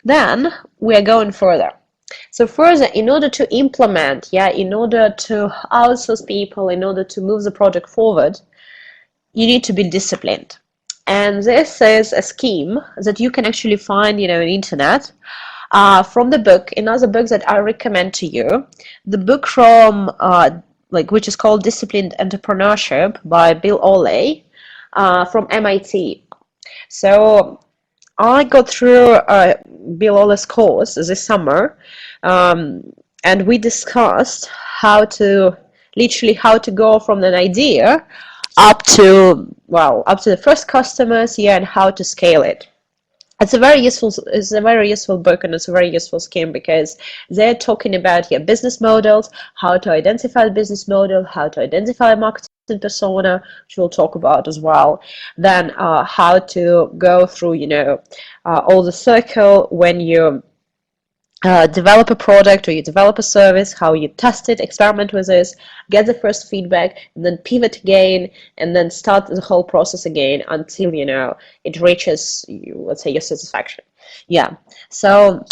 then we are going further. So further, in order to implement, yeah, in order to outsource people, in order to move the project forward, you need to be disciplined. And this is a scheme that you can actually find, on the internet, from the book, another book that I recommend to you, the book from, which is called Disciplined Entrepreneurship by Bill Oley, from MIT. So I got through Bill Oley's course this summer, and we discussed how to go from an idea up to the first customers, yeah, and how to scale it. It's a very useful book, and it's a very useful scheme, because they're talking about, yeah, business models, how to identify the business model, how to identify marketing persona, which we'll talk about as well. Then how to go through, all the circle when you develop a product or you develop a service, how you test it, experiment with this, get the first feedback, and then pivot again, and then start the whole process again until it reaches, let's say, your satisfaction. Yeah, so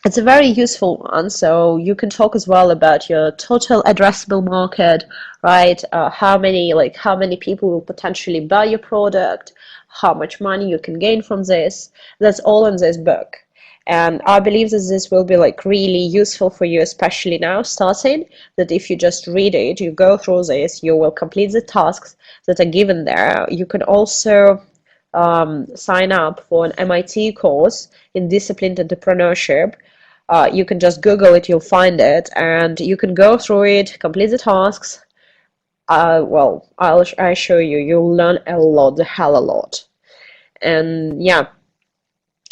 it's a very useful one. So you can talk as well about your total addressable market, right? How many people will potentially buy your product, how much money you can gain from this. That's all in this book. And I believe that this will be like really useful for you, especially now starting, that if you just read it, you go through this, you will complete the tasks that are given there. You can also sign up for an MIT course in disciplined entrepreneurship. You can just Google it, you'll find it, and you can go through it, complete the tasks. Well, I'll show you, you'll learn a lot, the hell a lot. And yeah,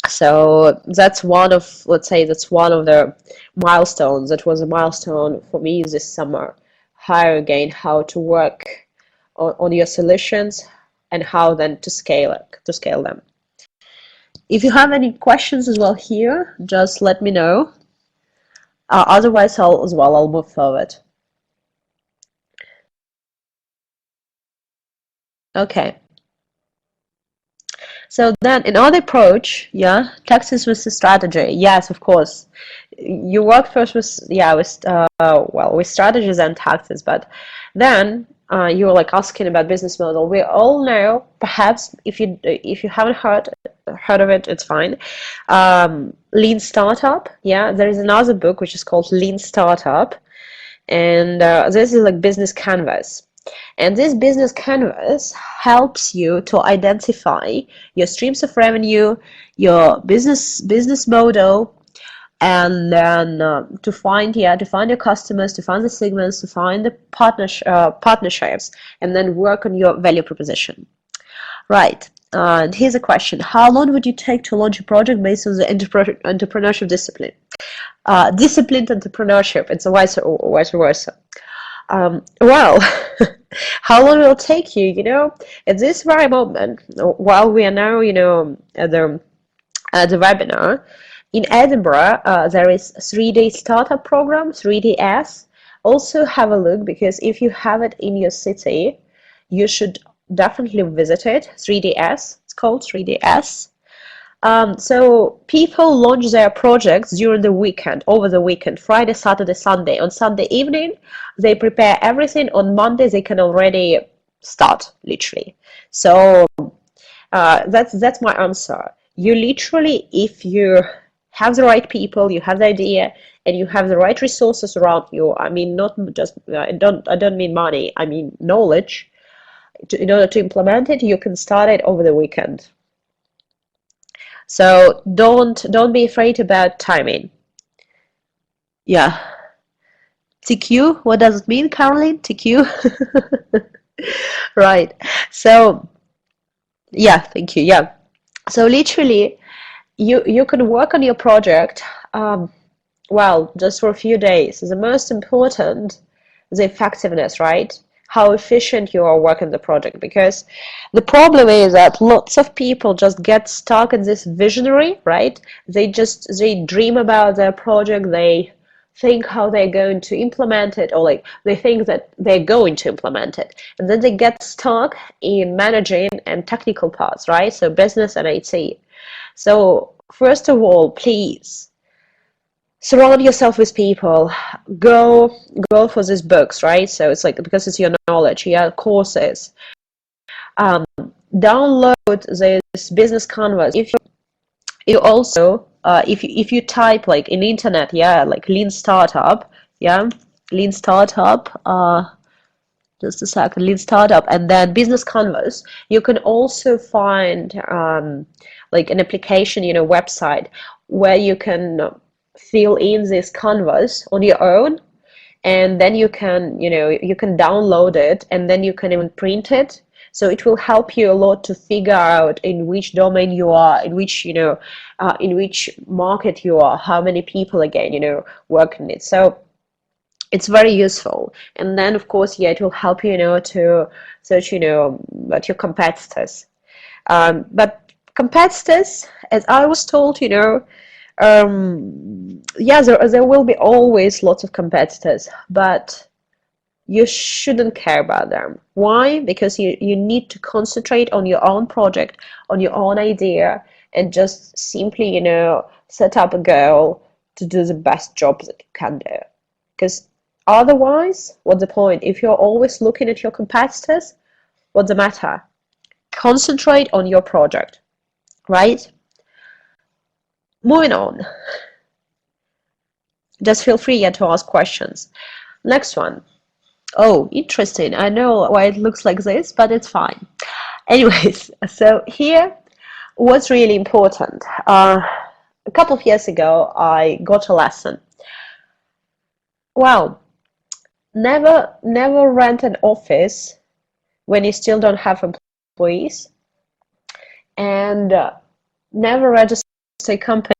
so that's one of, let's say, that's one of the milestones. That was a milestone for me this summer. How again, how to work on your solutions and how then to scale them. If you have any questions as well here, just let me know. Otherwise, I'll move forward. Okay. So then another approach, yeah, taxes versus strategy. Yes, of course. You work first with with strategies and taxes, but then you were like asking about business model. We all know, perhaps if you haven't heard of it, it's fine. Lean Startup. Yeah, there is another book which is called Lean Startup, and this is like business canvas. And this business canvas helps you to identify your streams of revenue, your business model, and then to find your customers, to find the segments, to find the partnerships, and then work on your value proposition. Right. And here's a question: how long would you take to launch a project based on the entrepreneurship discipline? Disciplined entrepreneurship. It's a vice versa. Well, how long will it take you? At this very moment, while we are now, at the webinar, in Edinburgh, there is a 3-day startup program, 3DS. Also have a look, because if you have it in your city, you should definitely visit it. 3DS, it's called 3DS. So people launch their projects during the weekend, over the weekend, Friday, Saturday, Sunday. On Sunday evening, they prepare everything. On Monday, they can already start, literally. So that's my answer. You literally, if you have the right people, you have the idea, and you have the right resources around you. I mean, not just I don't mean money. I mean knowledge. In order to implement it, you can start it over the weekend. So don't be afraid about timing. Yeah. TQ, what does it mean, Caroline? TQ? Right. So yeah, thank you. Yeah. So literally, you can work on your project, well, just for a few days. The most important, the effectiveness, right? How efficient you are working the project, because the problem is that lots of people just get stuck in this visionary, right? They dream about their project, they think how they're going to implement it, or like they think that they're going to implement it, and then they get stuck in managing and technical parts, right? So business and IT. So first of all, please surround yourself with people. Go for these books, right? So it's like, because it's your knowledge, yeah, courses. Download this business canvas. If you also if you type like in internet, yeah, like Lean Startup, yeah, Lean Startup, just a second, Lean Startup, and then business canvas, you can also find like an application, website where you can fill in this canvas on your own, and then you can download it, and then you can even print it. So it will help you a lot to figure out in which domain you are, in which in which market you are, how many people again work in it. So It's very useful. And then of course, yeah, it will help you, to search, about your competitors. But competitors, as I was told, yeah, there will be always lots of competitors, but you shouldn't care about them. Why? Because you need to concentrate on your own project, on your own idea, and just simply, set up a goal to do the best job that you can do. Because otherwise, what's the point? If you're always looking at your competitors, what's the matter? Concentrate on your project, right? Moving on. Just feel free, yeah, to ask questions. Next one. Oh, interesting. I know why it looks like this, but it's fine. Anyways, so here, what's really important. A couple of years ago, I got a lesson. Well, never rent an office when you still don't have employees, and never register a company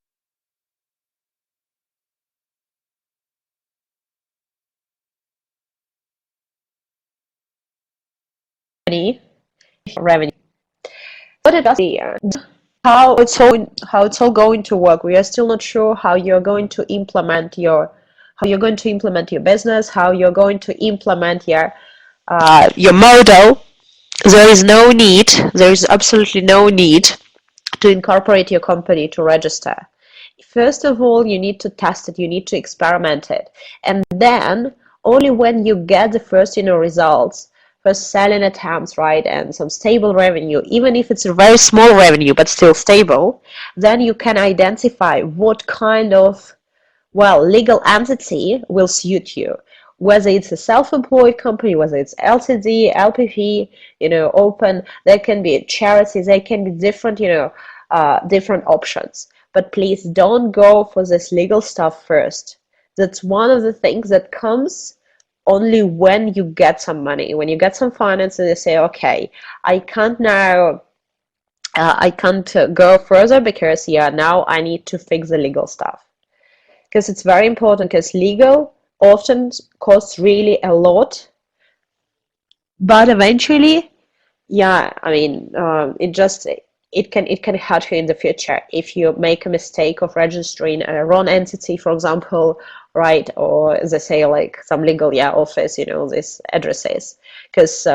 revenue. What it does here, how it's all going to work. We are still not sure how you're going to implement your business, how you're going to implement your model. There is absolutely no need to incorporate your company to register. First of all, you need to test it, you need to experiment it, and then only when you get the first, results, first selling attempts, right, and some stable revenue, even if it's a very small revenue but still stable, then you can identify what kind of, legal entity will suit you, whether it's a self-employed company, whether it's LTD, LPP, open. There can be charities, there can be different, different options. But please don't go for this legal stuff first. That's one of the things that comes only when you get some money, when you get some finance, and you say, okay, I can't now, I can't go further because, now I need to fix the legal stuff. Because it's very important, because legal often costs really a lot, but eventually, I mean, it can hurt you in the future if you make a mistake of registering a wrong entity, for example, right? Or they say like some legal office, these addresses. Because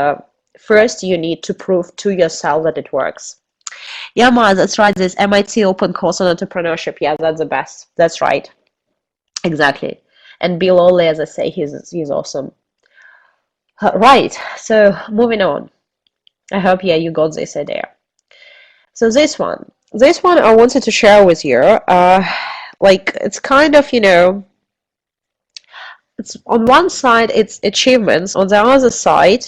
first you need to prove to yourself that it works. Yeah, Ma, that's right. This MIT open course on entrepreneurship. Yeah, that's the best. That's right. Exactly. And Bill Oley, as I say, he's awesome. Right. So moving on. I hope you got this idea. So this one I wanted to share with you. Like it's kind of, it's on one side it's achievements, on the other side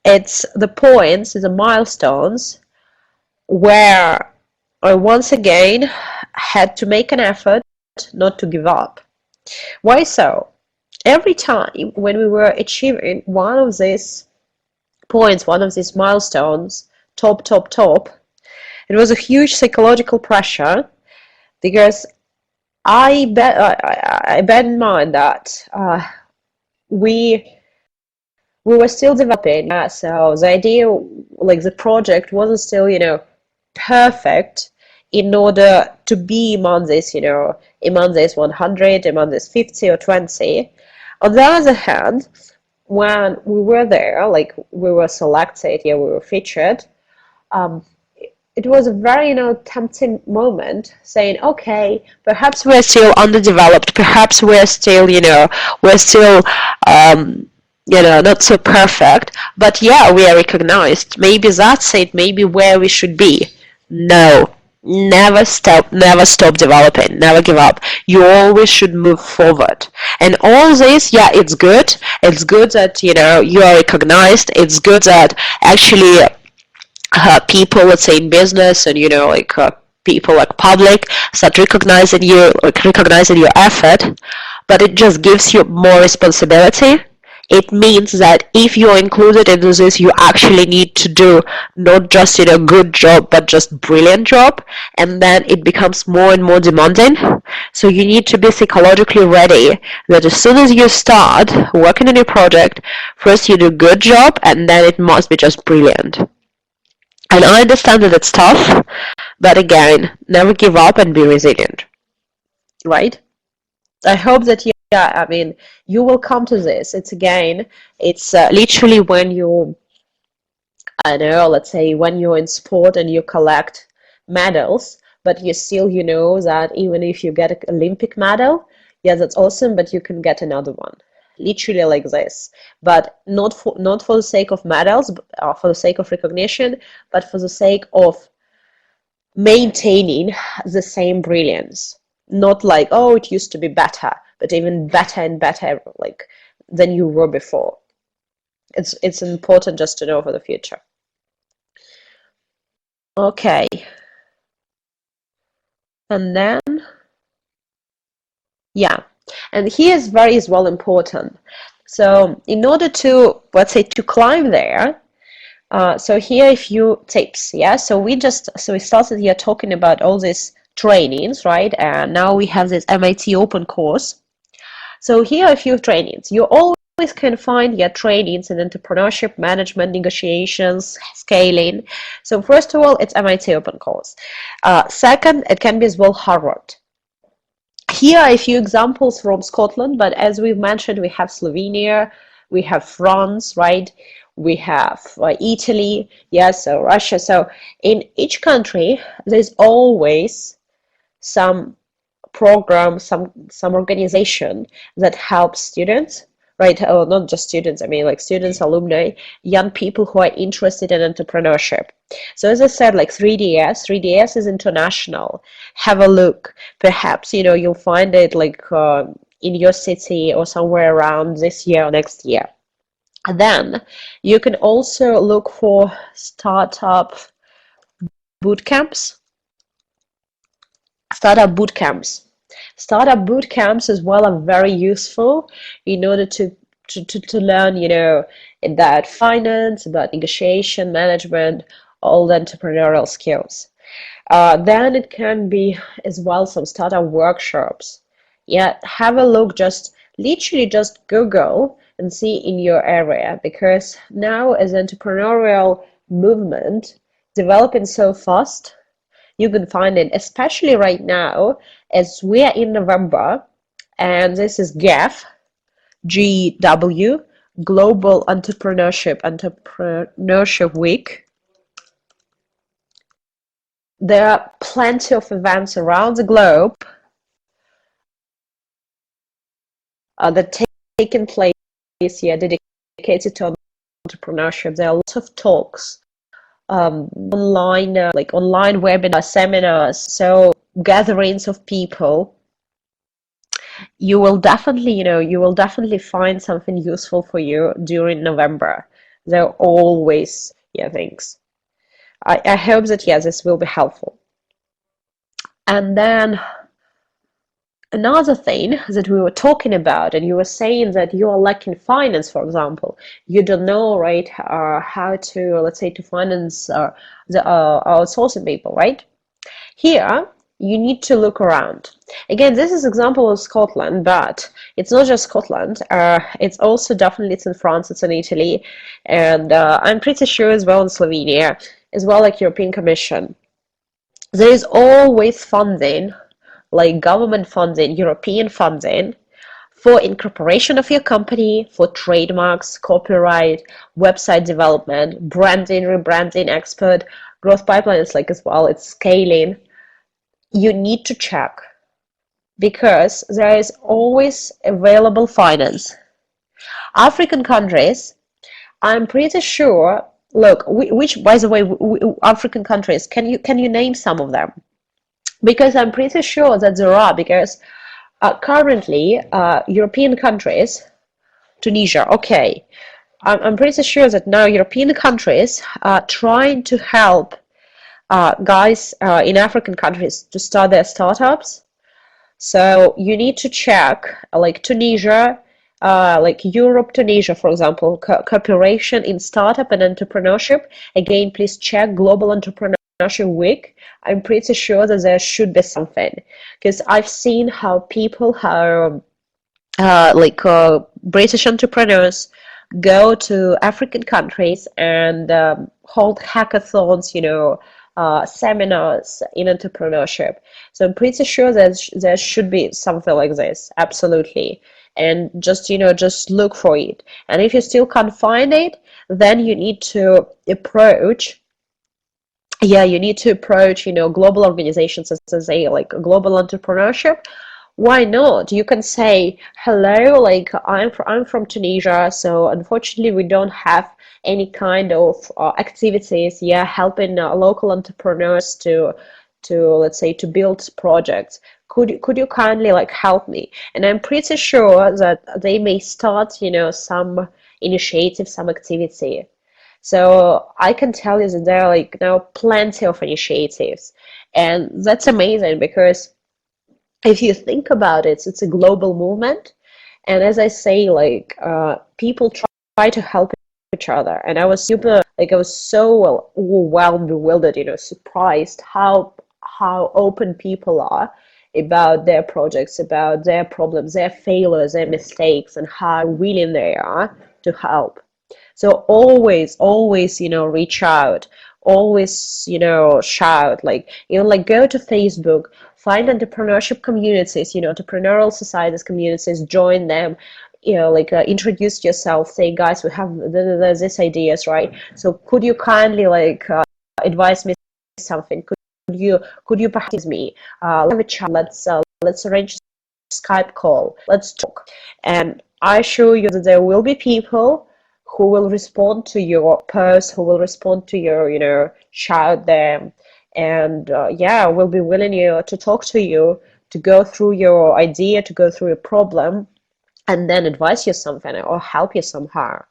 it's the points, the milestones where I once again had to make an effort not to give up. Why so? Every time when we were achieving one of these points, one of these milestones, top, it was a huge psychological pressure, because I bear in mind that we were still developing. So the idea, like the project, wasn't still, perfect in order to be among this, among this 100, among this 50 or 20. On the other hand, when we were there, like we were selected, we were featured, it was a very, tempting moment, saying, okay, perhaps we're still underdeveloped, perhaps we're still, not so perfect, but we are recognized. Maybe that's it, maybe where we should be. No, never stop developing, never give up. You always should move forward. And all this, it's good. It's good that, you are recognized. It's good that actually people, let's say in business, and people like public start recognizing you, recognizing your effort, but it just gives you more responsibility. It means that if you're included in this, you actually need to do not just good job, but just brilliant job, and then it becomes more and more demanding. So you need to be psychologically ready that as soon as you start working on your project, first you do a good job and then it must be just brilliant. And I understand that it's tough, but again, never give up and be resilient, right? I hope that, yeah, I mean, you will come to this. It's literally when you, I don't know, let's say when you're in sport and you collect medals, but you still, you know that even if you get an Olympic medal, yeah, that's awesome, but you can get another one. Literally like this, but not for the sake of medals, or for the sake of recognition, but for the sake of maintaining the same brilliance. Not like, oh, it used to be better, but even better and better, like than you were before. It's important just to know for the future. Okay. And then, yeah, and here is very as well important. So in order to, let's say, to climb there, so here a few tips, yeah. So we started here talking about all these trainings, right? And now we have this MIT Open course. So here are a few trainings. You always can find your trainings in entrepreneurship, management, negotiations, scaling. So first of all, it's MIT Open course. Second, it can be as well Harvard. Here are a few examples from Scotland, but as we've mentioned, we have Slovenia, we have France, right? We have Italy, yes, so Russia. So in each country, there's always some program, some organization that helps students, right? Oh, not just students, I mean like students, alumni, young people who are interested in entrepreneurship. So as I said, like 3DS is international. Have a look. Perhaps, you know, you'll find it like in your city or somewhere around this year or next year. And then you can also look for startup boot camps. Startup boot camps as well are very useful in order to learn, you know, in that finance, about negotiation, management, all the entrepreneurial skills. Then it can be as well some startup workshops. Yeah, have a look, just literally just Google and see in your area, because now as entrepreneurial movement developing so fast, you can find it, especially right now as we are in November, and this is GW, Global Entrepreneurship Week. There are plenty of events around the globe that taken place here dedicated to entrepreneurship. There are lots of talks, online, like online webinar seminars, so gatherings of people. You will definitely, you know, you will definitely find something useful for you during November. There are always, yeah, things. I hope that, yeah, this will be helpful. And then another thing that we were talking about, and you were saying that you are lacking finance, for example. You don't know, right, how to, let's say, to finance the outsourcing people, right? Here, you need to look around. Again, this is example of Scotland, but it's not just Scotland. It's also definitely, it's in France, it's in Italy, and I'm pretty sure as well in Slovenia, as well like European Commission. There is always funding, like government funding, European funding, for incorporation of your company, for trademarks, copyright, website development, branding, rebranding, expert, growth pipelines, like as well, it's scaling. You need to check, because there is always available finance. African countries, I'm pretty sure, look, which, by the way, African countries, can you name some of them? Because I'm pretty sure that there are, because currently European countries, Tunisia, okay, I'm pretty sure that now European countries are trying to help guys in African countries to start their startups. So you need to check, like Tunisia, like Europe, Tunisia, for example, cooperation in startup and entrepreneurship. Again, please check Global Entrepreneurship Entrepreneurship Week, I'm pretty sure that there should be something, because I've seen how people are British entrepreneurs go to African countries and hold hackathons, seminars in entrepreneurship. So I'm pretty sure that there should be something like this, absolutely. And just look for it. And if you still can't find it, then you need to approach global organizations as a global entrepreneurship. Why not? You can say, hello, I'm from Tunisia, so unfortunately we don't have any kind of activities, helping local entrepreneurs to let's say to build projects. Could you kindly help me? And I'm pretty sure that they may start, some initiative, some activity. So I can tell you that there are now plenty of initiatives, and that's amazing because if you think about it, it's a global movement. And as I say, people try to help each other. And I was so overwhelmed, bewildered, surprised how open people are about their projects, about their problems, their failures, their mistakes, and how willing they are to help. So always, reach out, always, shout, go to Facebook, find entrepreneurship communities, entrepreneurial societies communities, join them, introduce yourself, say, guys, we have these ideas, right? So could you kindly advise me something? Could you practice me? Let's have a chat. Let's arrange a Skype call. Let's talk. And I assure you that there will be people who will respond to your post, who will respond to your, shout them, and will be willing to talk to you, to go through your idea, to go through your problem, and then advise you something or help you somehow.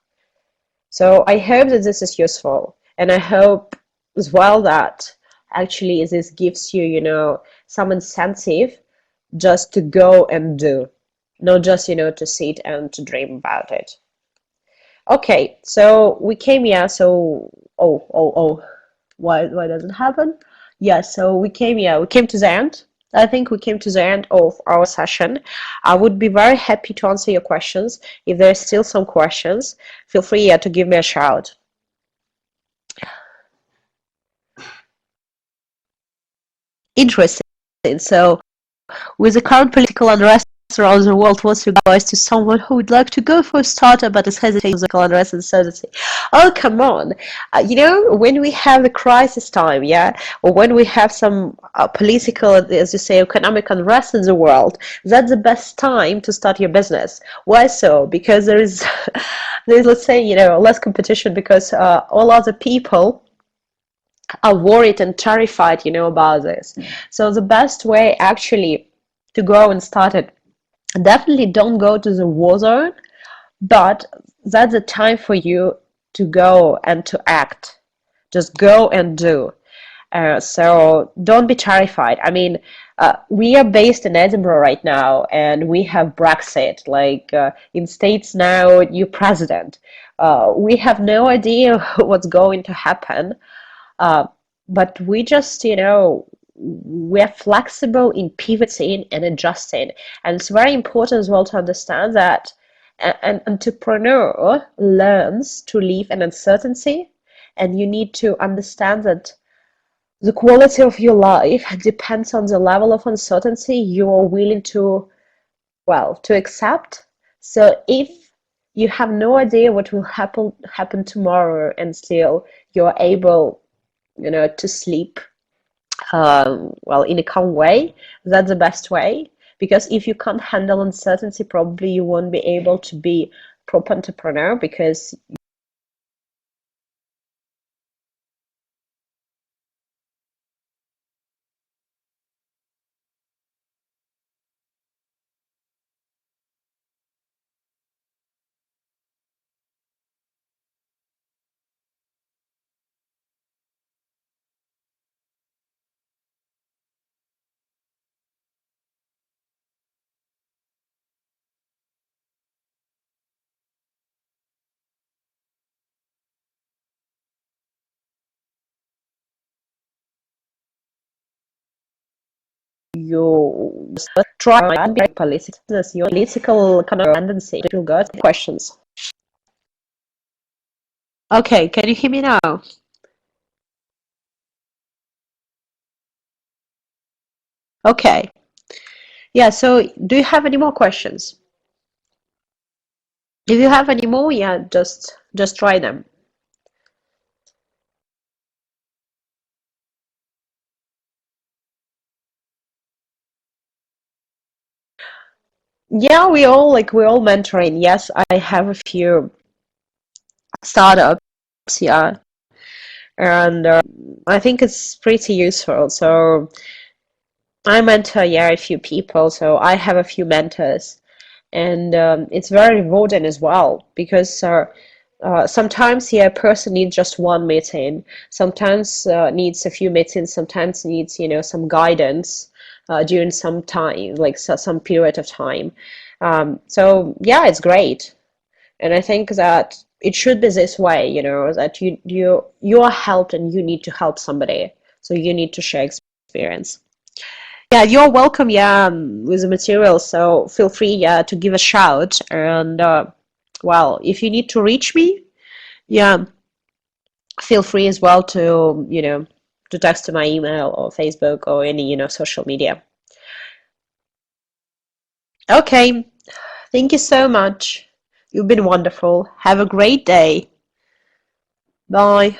So I hope that this is useful, and I hope as well that actually this gives you, some incentive just to go and do, not just, to sit and to dream about it. Okay, so we came here, so why does it happen? Yeah, so we came to the end. I think we came to the end of our session. I would be very happy to answer your questions. If there's still some questions, feel free to give me a shout. Interesting. So with the current political unrest around the world, what's your advice to someone who would like to go for a startup but is hesitating with political unrest and uncertainty? Oh, come on. When we have a crisis time, or when we have some political, as you say, economic unrest in the world, that's the best time to start your business. Why so? Because there's, let's say, less competition because all other people are worried and terrified, about this. So the best way actually to go and start it, definitely don't go to the war zone, but that's the time for you to go and to act. Just go and do. So don't be terrified. I mean, we are based in Edinburgh right now, and we have Brexit. In States now, new president. We have no idea what's going to happen. Uh, but we just, we're flexible in pivoting and adjusting. And it's very important as well to understand that an entrepreneur learns to live in uncertainty, and you need to understand that the quality of your life depends on the level of uncertainty you are willing to accept. So if you have no idea what will happen tomorrow and still you're able to sleep in a calm way, that's the best way. Because if you can't handle uncertainty, probably you won't be able to be proper entrepreneur because you try and be political, your political kind of tendency to go to questions. Okay, can you hear me now? Okay. Yeah, so do you have any more questions? If you have any more, yeah, just try them. Yeah, we're all mentoring. Yes, I have a few startups, yeah, and I think it's pretty useful. So I mentor, yeah, a few people, so I have a few mentors, and it's very rewarding as well because sometimes, yeah, a person needs just one meeting, sometimes needs a few meetings, sometimes needs, some guidance during some time, like some period of time. So yeah, it's great. And I think that it should be this way, that you are helped and you need to help somebody. So you need to share experience. Yeah, you're welcome, yeah, with the material. So feel free, yeah, to give a shout. And well, if you need to reach me, yeah, feel free as well to, to text to my email or Facebook or any, social media. Okay, thank you so much. You've been wonderful. Have a great day. Bye.